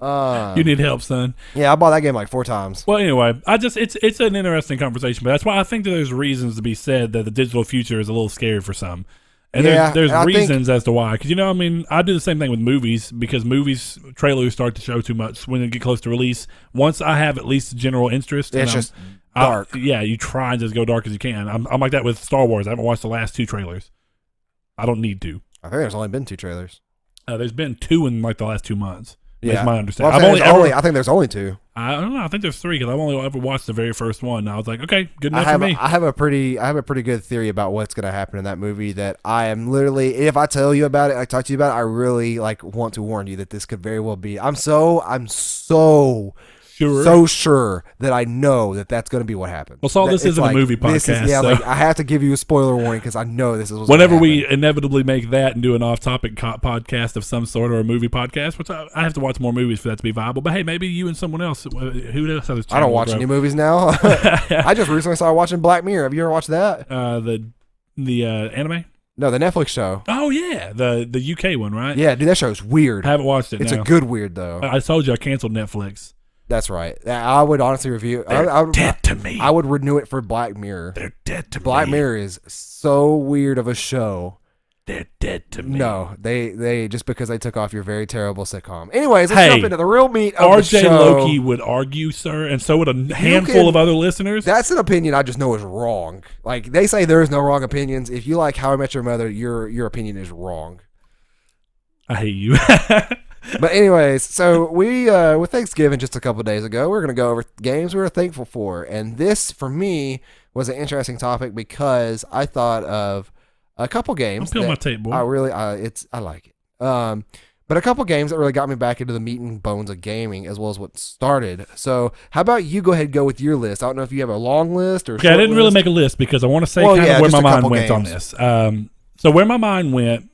You need help, son. Yeah, I bought that game like 4 times. Well, anyway, it's an interesting conversation, but that's why I think that there's reasons to be said that the digital future is a little scary for some. And there's reasons as to why. Because, I do the same thing with movies, because movies, trailers start to show too much when they get close to release. Once I have at least general interest. It's just dark. You try and just go dark as you can. I'm like that with Star Wars. I haven't watched the last 2 trailers. I don't need to. I think there's only been 2 trailers. There's been 2 in like the last 2 months. Yeah, that's my understanding. I think there's only 2. I don't know. I think there's 3 because I've only ever watched the very first one. And I was like, okay, good enough for me. I have a pretty good theory about what's going to happen in that movie. That I am literally, if I tell you about it, I talk to you about it, I really want to warn you that this could very well be. I'm so sure that I know that that's going to be what happens. Well, Saul, this isn't a movie podcast. I have to give you a spoiler warning because I know this is what's whenever we inevitably make that and do an off-topic podcast of some sort or a movie podcast, which I have to watch more movies for that to be viable. But hey, maybe you and someone else. Who else has? I don't watch any movies now. I just recently started watching Black Mirror. Have you ever watched that? The anime. No, the Netflix show. Oh yeah, the UK one, right? Yeah, dude, that show's weird. I haven't watched it. It's a good weird though. I told you I canceled Netflix. That's right. I would honestly review. They're dead to me. I would renew it for Black Mirror. They're dead to me. Black Mirror is so weird of a show. They're dead to me. No, they just because they took off your very terrible sitcom. Anyways, let's jump into the real meat of RJ the show. Loki would argue, sir, and so would a handful of other listeners. That's an opinion I just know is wrong. Like they say, there is no wrong opinions. If you like How I Met Your Mother, your opinion is wrong. I hate you. But anyways, so we with Thanksgiving just a couple of days ago, we're gonna go over games we were thankful for, and this for me was an interesting topic because I thought of a couple games. I'll peel my tape, boy. I like it. But a couple games that really got me back into the meat and bones of gaming, as well as what started. So how about you go ahead and go with your list? I don't know if you have a long list or a short I didn't list. really make a list because I want to say where my mind went on this. So where my mind went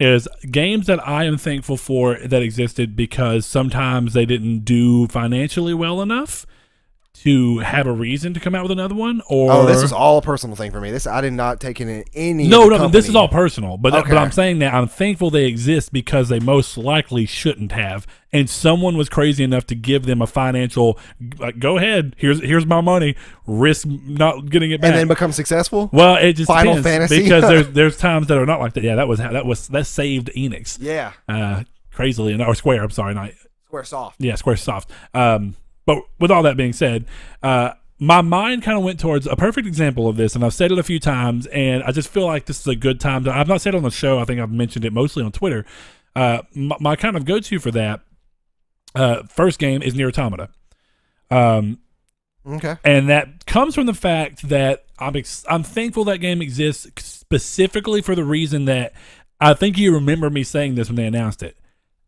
is games that I am thankful for that existed because sometimes they didn't do financially well enough to have a reason to come out with another one. Or this is all a personal thing for me. This I did not take in any. No, this is all personal. But I'm saying that I'm thankful they exist because they most likely shouldn't have, and someone was crazy enough to give them a financial, like, go ahead, here's my money, risk not getting it back, and then become successful. Well, it just Final depends, Fantasy because there's times that are not like that. Yeah, that saved Enix. Yeah, crazily, or Square. I'm sorry, not Squaresoft. Yeah, Squaresoft. But with all that being said, my mind kind of went towards a perfect example of this, and I've said it a few times, and I just feel like this is a good time to. I've not said it on the show. I think I've mentioned it mostly on Twitter. My kind of go-to for that first game is Nier Automata. Okay, and that comes from the fact that I'm thankful that game exists specifically for the reason that I think you remember me saying this when they announced it.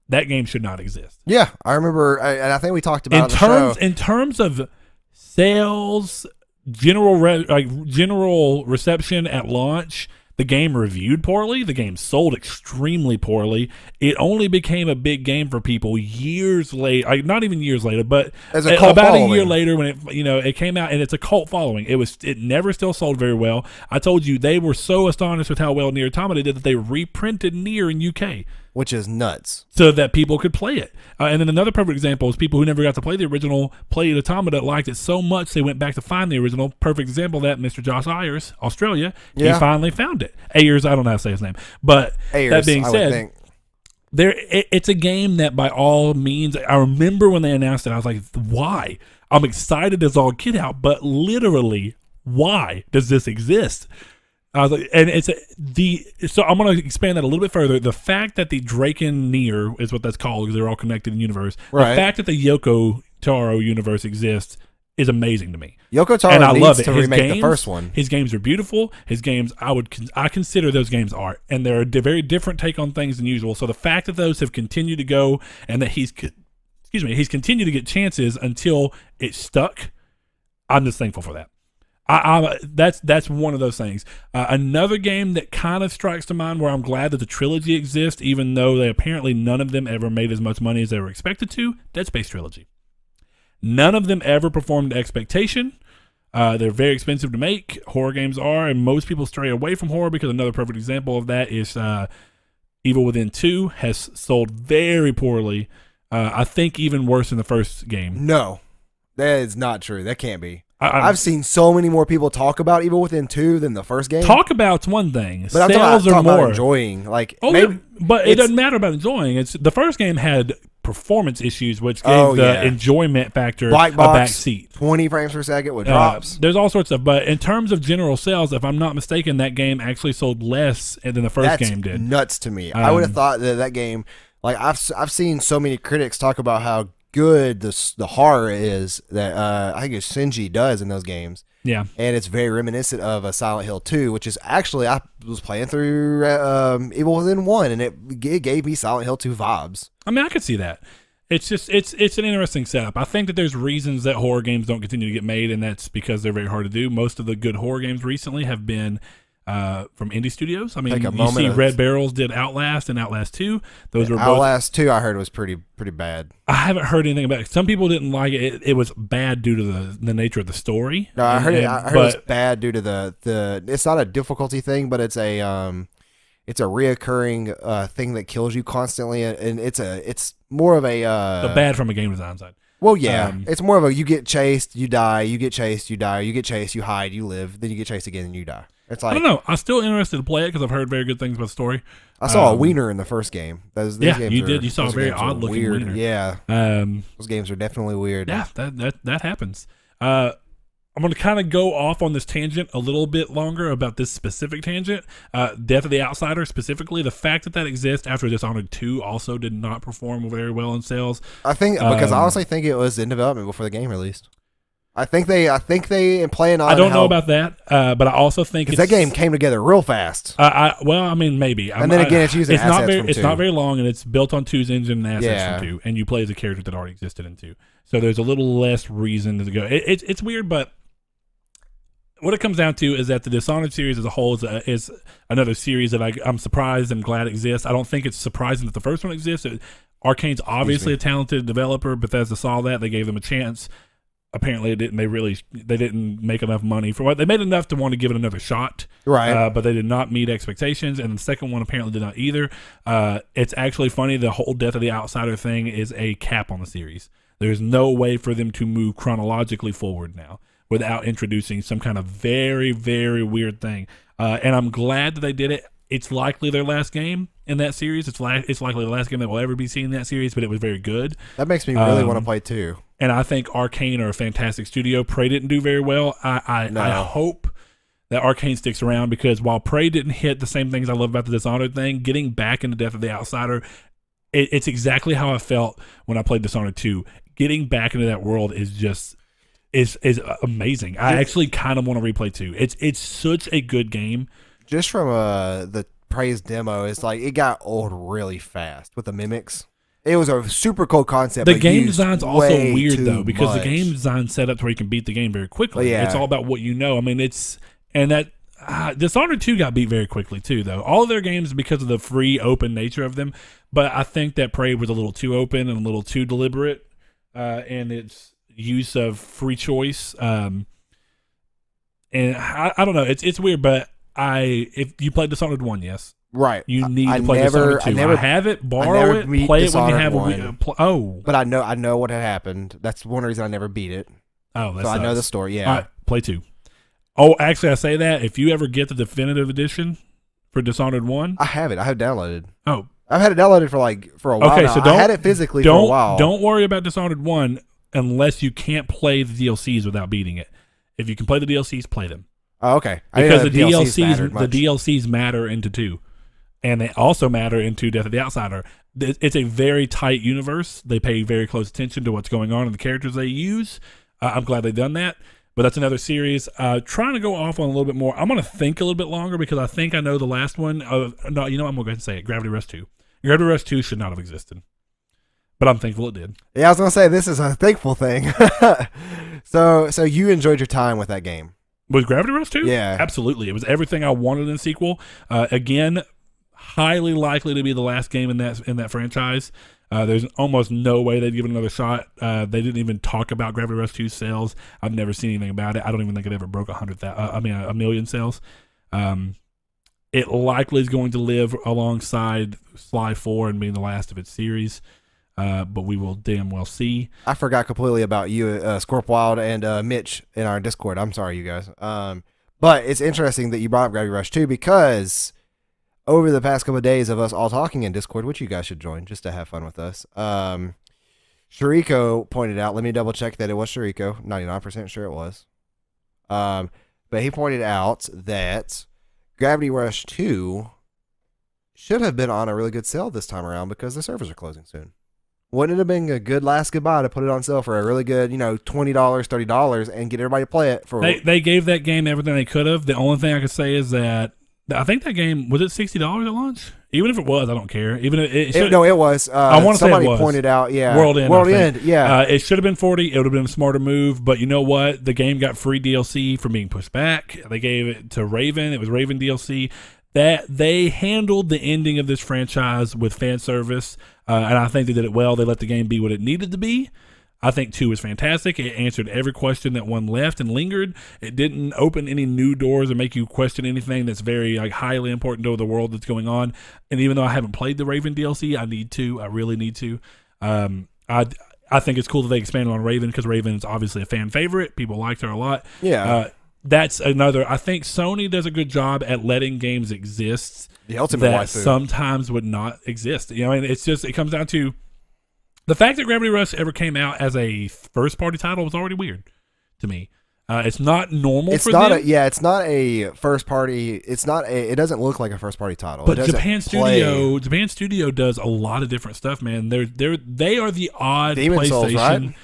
That game should not exist. Yeah, I remember, and I think we talked about it in terms of sales, general reception at launch. The game reviewed poorly. The game sold extremely poorly. It only became a big game for people years later. Not even years later, but about a year later when it came out, and it's a cult following. It never still sold very well. I told you they were so astonished with how well Nier Automata did that they reprinted Nier in UK. Which is nuts. So that people could play it. And then another perfect example is people who never got to play the original played Automata, liked it so much they went back to find the original. Perfect example of that, Mr. Josh Ayers, Australia. Yeah. He finally found it. Ayers, I don't know how to say his name. But Ayers, that being said, it's a game that by all means, I remember when they announced it, I was like, why? I'm excited as all get out, but literally, why does this exist? I was like, and so I'm going to expand that a little bit further. The fact that the Draken Nier is what that's called because they're all connected in the universe. Right. The fact that the Yoko Taro universe exists is amazing to me. Yoko Taro and I needs love it. to remake the first one. His games are beautiful. His games, I consider those games art, and they're a very different take on things than usual. So the fact that those have continued to go and that he's continued to get chances until it stuck, I'm just thankful for that. That's one of those things. Another game that kind of strikes to mind where I'm glad that the Trilogy exists, even though apparently none of them ever made as much money as they were expected to. Dead Space Trilogy. None of them ever performed to expectation. They're very expensive to make. Horror games are, and most people stray away from horror because another perfect example of that is Evil Within 2 has sold very poorly. I think even worse than the first game. No, that is not true. That can't be. I've seen so many more people talk about Evil Within 2 than the first game. Talk about's one thing. But sales are more about enjoying. But it doesn't matter about enjoying. It's the first game had performance issues, which gave the enjoyment factor Black a box, back seat. 20 frames per second with drops. There's all sorts of. But in terms of general sales, if I'm not mistaken, that game actually sold less than the first game did. Nuts to me. I would have thought that game. Like I've seen so many critics talk about how good the horror is that I think Shinji does in those games. Yeah. And it's very reminiscent of a Silent Hill 2, which is actually, I was playing through Evil Within 1, and it gave me Silent Hill 2 vibes. I mean, I could see that. It's just, it's an interesting setup. I think that there's reasons that horror games don't continue to get made, and that's because they're very hard to do. Most of the good horror games recently have been from indie studios. I mean, you see Red Barrels did Outlast and Outlast 2. Those were both. Outlast 2 I heard was pretty bad. I haven't heard anything about it. Some people didn't like it. It was bad due to the nature of the story. No, I heard it was bad due to the it's not a difficulty thing, but it's a reoccurring thing that kills you constantly, and it's more of a bad from a game design side. Well, yeah, it's more of a you get chased, you die, you get chased, you die, you get chased, you hide, you live, then you get chased again and you die. It's like, I don't know. I'm still interested to play it because I've heard very good things about the story. I saw a wiener in the first game. Those yeah, games you did. You saw a very odd looking wiener. Yeah. Those games are definitely weird. Yeah, that happens. I'm going to kind of go off on this tangent a little bit longer about this specific tangent. Death of the Outsider specifically, the fact that exists after Dishonored 2 also did not perform very well in sales. I think because I honestly think it was in development before the game released. I think they plan on. I don't know about that, but I also think that game came together real fast. Well, I mean, maybe. And then again, it's using assets from 2. It's not very long, and it's built on 2's engine and assets from 2, and you play as a character that already existed in 2. So there's a little less reason to go. It's weird, but what it comes down to is that the Dishonored series as a whole is another series that I'm surprised and glad exists. I don't think it's surprising that the first one exists. Arcane's obviously a talented developer. Bethesda saw that. They gave them a chance. Apparently, it didn't. They didn't make enough money for what they made enough to want to give it another shot, right? But they did not meet expectations, and the second one apparently did not either. It's actually funny. The whole Death of the Outsider thing is a cap on the series. There's no way for them to move chronologically forward now without introducing some kind of very, very weird thing. And I'm glad that they did it. It's likely their last game in that series. It's likely the last game that will ever be seen in that series, but it was very good. That makes me really want to play too. And I think Arcane are a fantastic studio. Prey didn't do very well. I hope that Arcane sticks around because while Prey didn't hit the same things I love about the Dishonored thing, getting back into Death of the Outsider, it's exactly how I felt when I played Dishonored 2. Getting back into that world is just is amazing. I actually kind of want to replay 2. It's such a good game. Just from the Prey's demo, it's like it got old really fast with the mimics. It was a super cool concept. The game design's also weird though, because the game design set up to where you can beat the game very quickly. Yeah. It's all about what you know. I mean, Dishonored 2 got beat very quickly too, though. All of their games because of the free, open nature of them. But I think that Prey was a little too open and a little too deliberate in its use of free choice. And I don't know. It's weird, but if you played Dishonored 1, yes. Right. You need to play Dishonored 2. I have it, borrow it, play it when you have a But I know what had happened. That's one reason I never beat it. Oh, so I know the story, yeah. All right, play 2. Oh, actually, I say that. If you ever get the definitive edition for Dishonored 1. I have it. I have downloaded. Oh. I've had it downloaded for a while now. So I had it physically for a while. Don't worry about Dishonored 1 unless you can't play the DLCs without beating it. If you can play the DLCs, play them. Oh, okay. Because the DLCs matter into 2. And they also matter into Death of the Outsider. It's a very tight universe. They pay very close attention to what's going on and the characters they use. I'm glad they've done that. But that's another series. Trying to go off on a little bit more. I'm going to think a little bit longer because I think I know the last one. No, you know what? I'm going to go ahead and say it. Gravity Rush 2. Gravity Rush 2 should not have existed. But I'm thankful it did. Yeah, I was going to say, this is a thankful thing. So you enjoyed your time with that game. With Gravity Rush 2? Yeah. Absolutely. It was everything I wanted in a sequel. Again, highly likely to be the last game in that franchise. There's almost no way they'd give it another shot. They didn't even talk about Gravity Rush 2 sales. I've never seen anything about it. I don't even think it ever broke 1 million sales. It likely is going to live alongside Sly 4 and being the last of its series. But we will damn well see. I forgot completely about you, Scorp Wild and Mitch in our Discord. I'm sorry, you guys. But it's interesting that you brought up Gravity Rush 2 because over the past couple of days of us all talking in Discord, which you guys should join just to have fun with us, Shariko pointed out, let me double check that it was Shariko, 99% sure it was. But he pointed out that Gravity Rush 2 should have been on a really good sale this time around because the servers are closing soon. Wouldn't it have been a good last goodbye to put it on sale for a really good, $20, $30 and get everybody to play it for? They gave that game everything they could have. The only thing I could say is that I think that game was it $60 at launch. Even if it was, I don't care. Even if it was. I want to say somebody pointed out. Yeah, World End. Yeah, it should have been $40. It would have been a smarter move. But you know what? The game got free DLC for being pushed back. They gave it to Raven. It was Raven DLC. That they handled the ending of this franchise with fan service, and I think they did it well. They let the game be what it needed to be. I think 2 is fantastic. It answered every question that one left and lingered. It didn't open any new doors or make you question anything that's very highly important to the world that's going on. And even though I haven't played the Raven DLC, I need to. I really need to. I think it's cool that they expanded on Raven because Raven is obviously a fan favorite. People liked her a lot. Yeah. That's another. I think Sony does a good job at letting games exist the ultimate that sometimes would not exist. It comes down to the fact that Gravity Rush ever came out as a first party title was already weird to me. It's not normal. It's not a first party. It doesn't look like a first party title. But Japan Studio does a lot of different stuff, man. They are the odd Demon's PlayStation. Souls, right?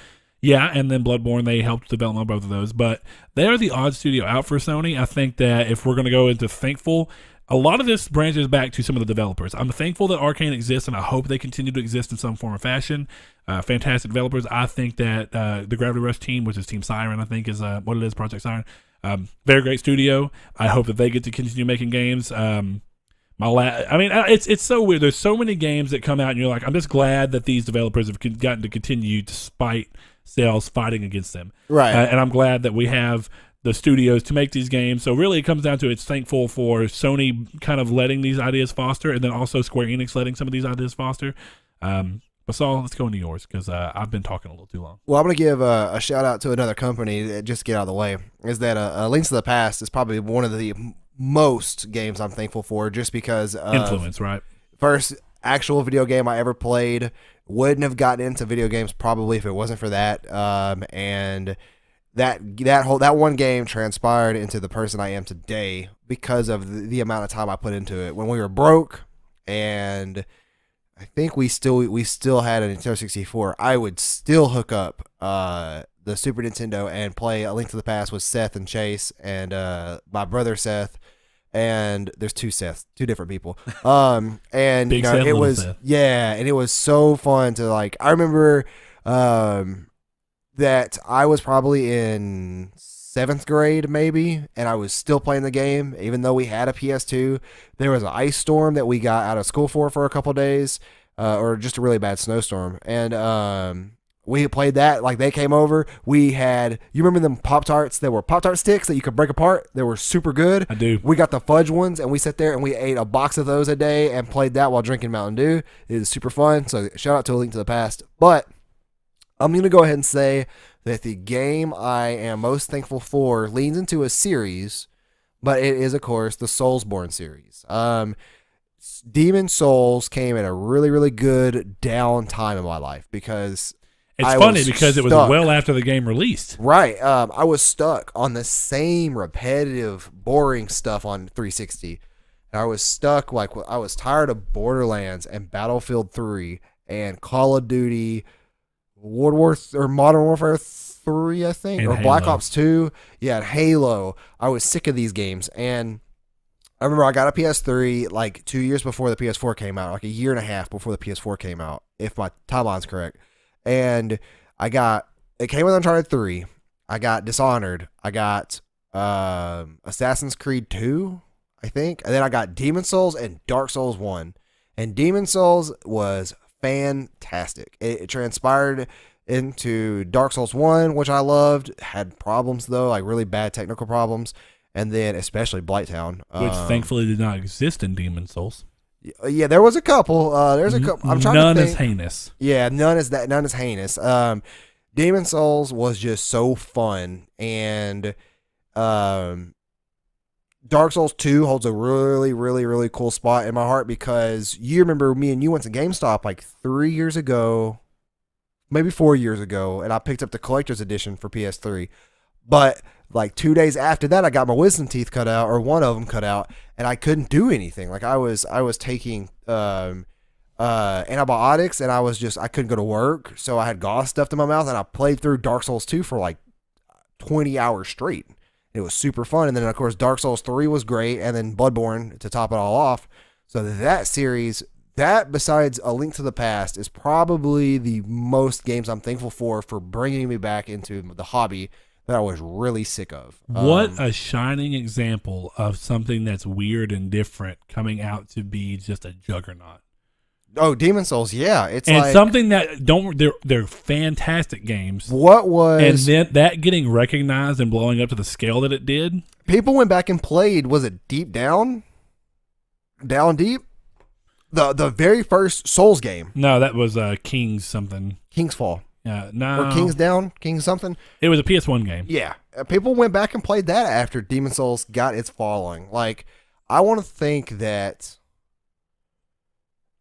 Yeah, and then Bloodborne, they helped develop on both of those. But they are the odd studio out for Sony. I think that if we're going to go into thankful, a lot of this branches back to some of the developers. I'm thankful that Arcane exists, and I hope they continue to exist in some form or fashion. Fantastic developers. I think that the Gravity Rush team, which is Team Siren, I think is what it is, Project Siren. Very great studio. I hope that they get to continue making games. It's so weird. There's so many games that come out, and you're like, I'm just glad that these developers have gotten to continue despite sales fighting against them. Right. And I'm glad that we have the studios to make these games. So really it comes down to it's thankful for Sony kind of letting these ideas foster and then also Square Enix letting some of these ideas foster. But Saul, let's go into yours because I've been talking a little too long. Well, I'm going to give a shout out to another company that just get out of the way. Is that Links to the Past is probably one of the most games I'm thankful for just because of influence, right? First actual video game I ever played. Wouldn't have gotten into video games probably if it wasn't for that. And that one game transpired into the person I am today because of the amount of time I put into it. When we were broke, and I think we still had a Nintendo 64, I would still hook up the Super Nintendo and play A Link to the Past with Seth and Chase and my brother Seth. And there's two Seths, two different people. And Big Seth, it was Seth. and it was so fun to I remember that I was probably in 7th grade maybe, and I was still playing the game even though we had a PS2. There was an ice storm that we got out of school for a couple of days, or just a really bad snowstorm, and we played that. Like, they came over. We had, you remember them Pop-Tarts that were Pop-Tart sticks that you could break apart? They were super good. I do. We got the fudge ones, and we sat there and we ate a box of those a day and played that while drinking Mountain Dew. It was super fun. So shout out to A Link to the Past. But I'm going to go ahead and say that the game I am most thankful for leans into a series, but it is, of course, the Soulsborne series. Demon Souls came at a really, really good down time in my life because it's funny because it was well after the game released. Right. I was stuck on the same repetitive, boring stuff on 360. And I was stuck, like, I was tired of Borderlands and Battlefield 3 and Call of Duty, Modern Warfare 3, I think, and or Halo. Black Ops 2. Yeah, and Halo. I was sick of these games. And I remember I got a PS3 like 2 years before the PS4 came out, like a year and a half before the PS4 came out, if my timeline's correct. And it came with Uncharted 3. I got Dishonored. I got Assassin's Creed 2, I think. And then I got Demon Souls and Dark Souls 1. And Demon Souls was fantastic. It transpired into Dark Souls 1, which I loved. Had problems, though, like really bad technical problems. And then especially Blighttown. Which thankfully did not exist in Demon Souls. Yeah, there was a couple. There's a couple. I'm trying none to think. is heinous. Yeah, none is heinous. Demon Souls was just so fun, and Dark Souls 2 holds a really, really, really cool spot in my heart because you remember me and you went to GameStop like 3 years ago, maybe 4 years ago, and I picked up the collector's edition for PS3. But like 2 days after that, I got my wisdom teeth cut out, or one of them cut out, and I couldn't do anything. Like I was taking antibiotics, and I couldn't go to work, so I had gauze stuffed in my mouth, and I played through Dark Souls 2 for like 20 hours straight. It was super fun, and then of course Dark Souls 3 was great, and then Bloodborne to top it all off. So that series, that besides A Link to the Past, is probably the most games I'm thankful for bringing me back into the hobby that I was really sick of. What a shining example of something that's weird and different coming out to be just a juggernaut. Oh, Demon Souls, yeah. It's and like something that they're fantastic games. What was and then that getting recognized and blowing up to the scale that it did. People went back and played, was it Deep Down? Down Deep? The very first Souls game. No, that was King's something. King's Fall. No. Or King's Down, King's something. It was a PS1 game. Yeah. People went back and played that after Demon Souls got its following. Like, I want to think that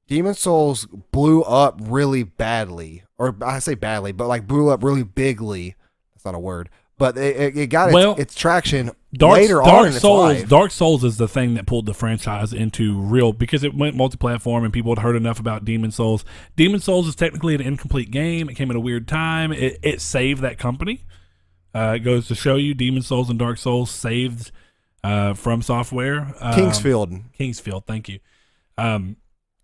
Demon Souls blew up really badly. Or I say badly, but like blew up really bigly. That's not a word. But it got its traction later on in its life. Dark Souls is the thing that pulled the franchise into real, because it went multi-platform and people had heard enough about Demon Souls. Demon Souls is technically an incomplete game. It came at a weird time. It saved that company. It goes to show you Demon Souls and Dark Souls saved From Software. Kingsfield, thank you.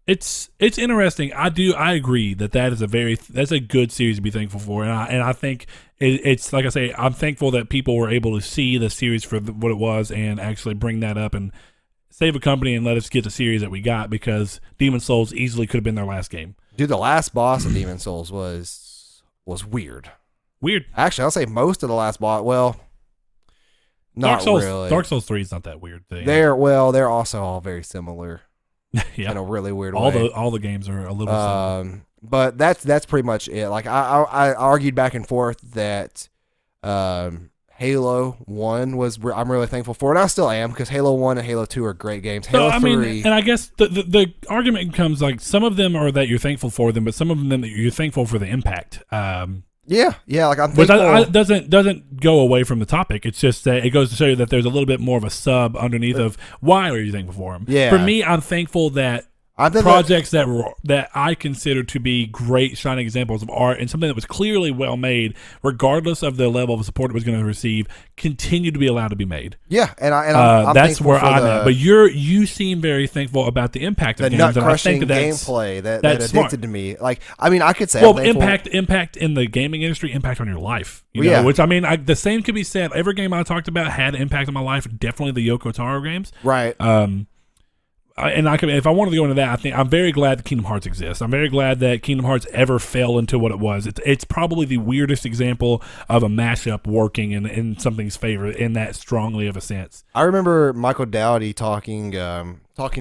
It's interesting. I agree that's a good series to be thankful for, and I think it's like I say, I'm thankful that people were able to see the series for what it was and actually bring that up and save a company and let us get the series that we got, because Demon Souls easily could have been their last game. Dude, the last boss of Demon Souls was weird. Weird. Actually, I'll say most of the last boss. Well, not really. Dark Souls 3 is not that weird thing. They're also all very similar. Yeah. In a really weird way. All the games are a little similar. But that's pretty much it. Like I argued back and forth that Halo 1 I'm really thankful for, and I still am, because Halo 1 and Halo 2 are great games. Halo 3, and I guess the argument comes, like, some of them are that you're thankful for them, but some of them that you're thankful for the impact. Yeah, like I'm thankful. But that doesn't go away from the topic. It's just that it goes to show you that there's a little bit more of a sub underneath of why are you thankful for them. Yeah. For me, I'm thankful that projects that I consider to be great shining examples of art and something that was clearly well made, regardless of the level of support it was going to receive, continue to be allowed to be made. Yeah, and I'm that's where I'm at. But you seem very thankful about the impact of the games, nut crushing gameplay that addicted smart. to me. Like, I mean, I could say impact in the gaming industry, impact on your life. You know, which I mean, the same could be said. Every game I talked about had an impact on my life. Definitely the Yoko Taro games, right? And if I wanted to go into that, I think I'm very glad that Kingdom Hearts exists. I'm very glad that Kingdom Hearts ever fell into what it was. It's probably the weirdest example of a mashup working in something's favor in that strongly of a sense. I remember Michael Dowdy talking to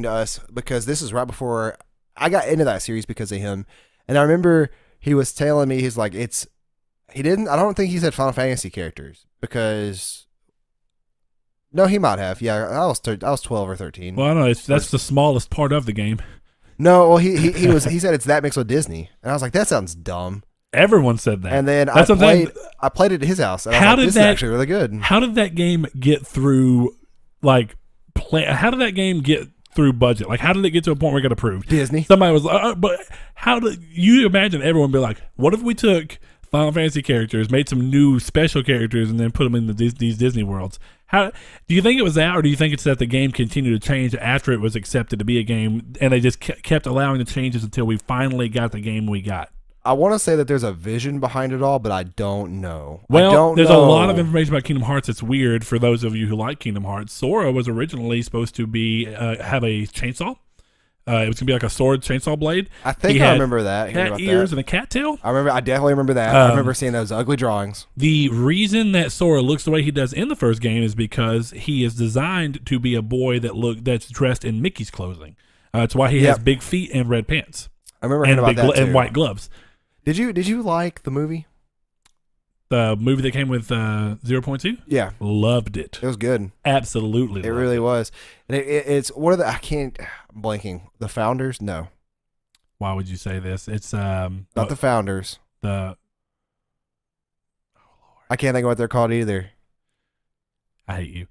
us, because this is right before I got into that series because of him, and I remember he was telling me, he's like, I don't think he said Final Fantasy characters, because. No, he might have. Yeah, I was 12 or 13. Well, I don't know. That's the smallest part of the game. No, well, he said it's that mixed with Disney, and I was like, that sounds dumb. Everyone said that. And then I played it at his house, and I was like, this is actually really good. How did that game get through? How did that game get through budget? Like, how did it get to a point where it got approved? Disney. Somebody was like, but how did you imagine everyone be like, what if we took Final Fantasy characters, made some new special characters, and then put them in these Disney worlds? How do you think it was that, or do you think it's that the game continued to change after it was accepted to be a game, and they just kept allowing the changes until we finally got the game we got? I want to say that there's a vision behind it all, but I don't know. Well, there's a lot of information about Kingdom Hearts that's weird for those of you who like Kingdom Hearts. Sora was originally supposed to be have a chainsaw. It was gonna be like a sword chainsaw blade. I think I remember that. Cat ears and a cat tail. I definitely remember that. I remember seeing those ugly drawings. The reason that Sora looks the way he does in the first game is because he is designed to be a boy that's dressed in Mickey's clothing. That's why he has big feet and red pants. I remember hearing about that too. And white gloves. Did you like the movie? The movie that came with 0.2? Yeah. Loved it. It was good. Absolutely. It really was. And it's one of the, I'm blanking. The Founders? No. Why would you say this? It's not the Founders. I can't think of what they're called either. I hate you.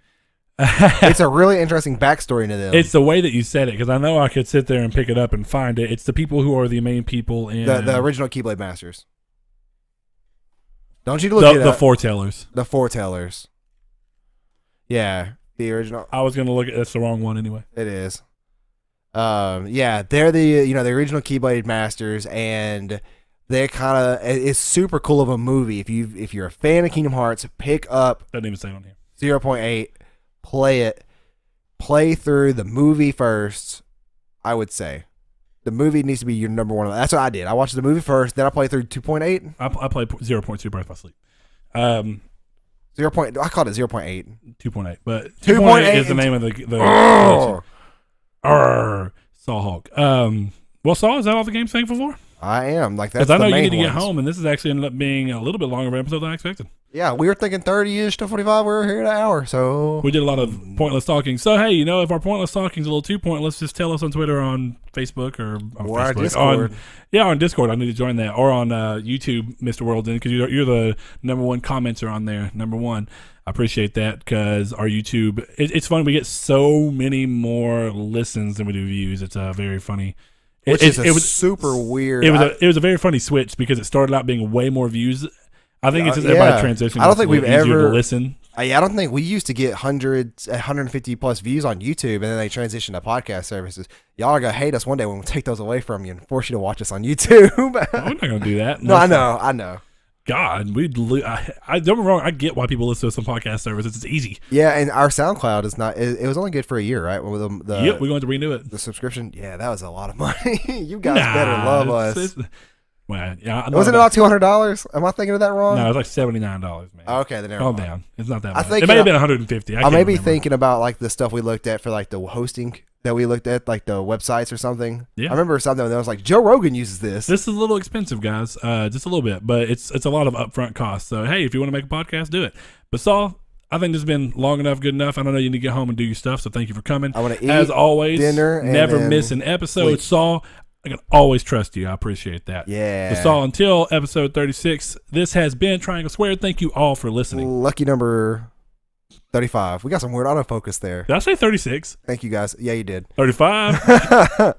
It's a really interesting backstory to them. It's the way that you said it, because I know I could sit there and pick it up and find it. It's the people who are the main people in the original Keyblade Masters. Don't you look it up? The Foretellers. The Foretellers. Yeah, the original. I was gonna look at that's the wrong one anyway. It is. Yeah, they're the original Keyblade Masters, and they it's super cool of a movie. If you're a fan of Kingdom Hearts, pick up. Doesn't even say it on here. 0.8, play it, play through the movie first. I would say. The movie needs to be your number one. That's what I did. I watched the movie first, then I played through 2.8. I played 0.2 Birth by Sleep. 0. I called it 0.8. 2.8, but 2.8 is the name of the Saw Hulk. Well, Saw, is that all the game's thankful for? I am. Like, that's the main I know you need to get home, and this has actually ended up being a little bit longer of an episode than I expected. Yeah, we were thinking 30-ish to 45. We were here at an hour, so we did a lot of pointless talking. So hey, if our pointless talking is a little too pointless, just tell us on Twitter, on Facebook, or on Facebook. Our Discord. On Discord. I need to join that, or on YouTube, Mr. World, because you're the number one commenter on there. Number one. I appreciate that, because our YouTube, it's fun. We get so many more listens than we do views. It's very funny. It was super weird. It was a very funny switch, because it started out being way more views. I think it's just everybody transitioning. I don't think we've ever to listen. I don't think we used to get 150 plus views on YouTube, and then they transitioned to podcast services. Y'all are gonna hate us one day when we take those away from you and force you to watch us on YouTube. We're not gonna do that. No, I know. God, I don't get me wrong. I get why people listen to some podcast services. It's easy. Yeah, and our SoundCloud is not. It was only good for a year, right? Yep, we're going to renew it. The subscription. Yeah, that was a lot of money. You guys better love us. Well, yeah, wasn't it about $200? Am I thinking of that wrong? No, it was like $79, man. Okay, then calm down. It's not that much. It may have been $150. I may be thinking about like the stuff we looked at for like the hosting that we looked at, like the websites or something. Yeah. I remember something that was like, Joe Rogan uses this. This is a little expensive, guys. Just a little bit, but it's a lot of upfront costs. So hey, if you want to make a podcast, do it. But Saul, I think this has been long enough, good enough. I don't know, you need to get home and do your stuff. So thank you for coming. I want to eat, as always, dinner, and never miss an episode. Saul, I can always trust you. I appreciate that. Yeah. So Saul, until episode 36, this has been Triangle Squared. Thank you all for listening. Lucky number 35. We got some weird autofocus there. Did I say 36? Thank you, guys. Yeah, you did. 35.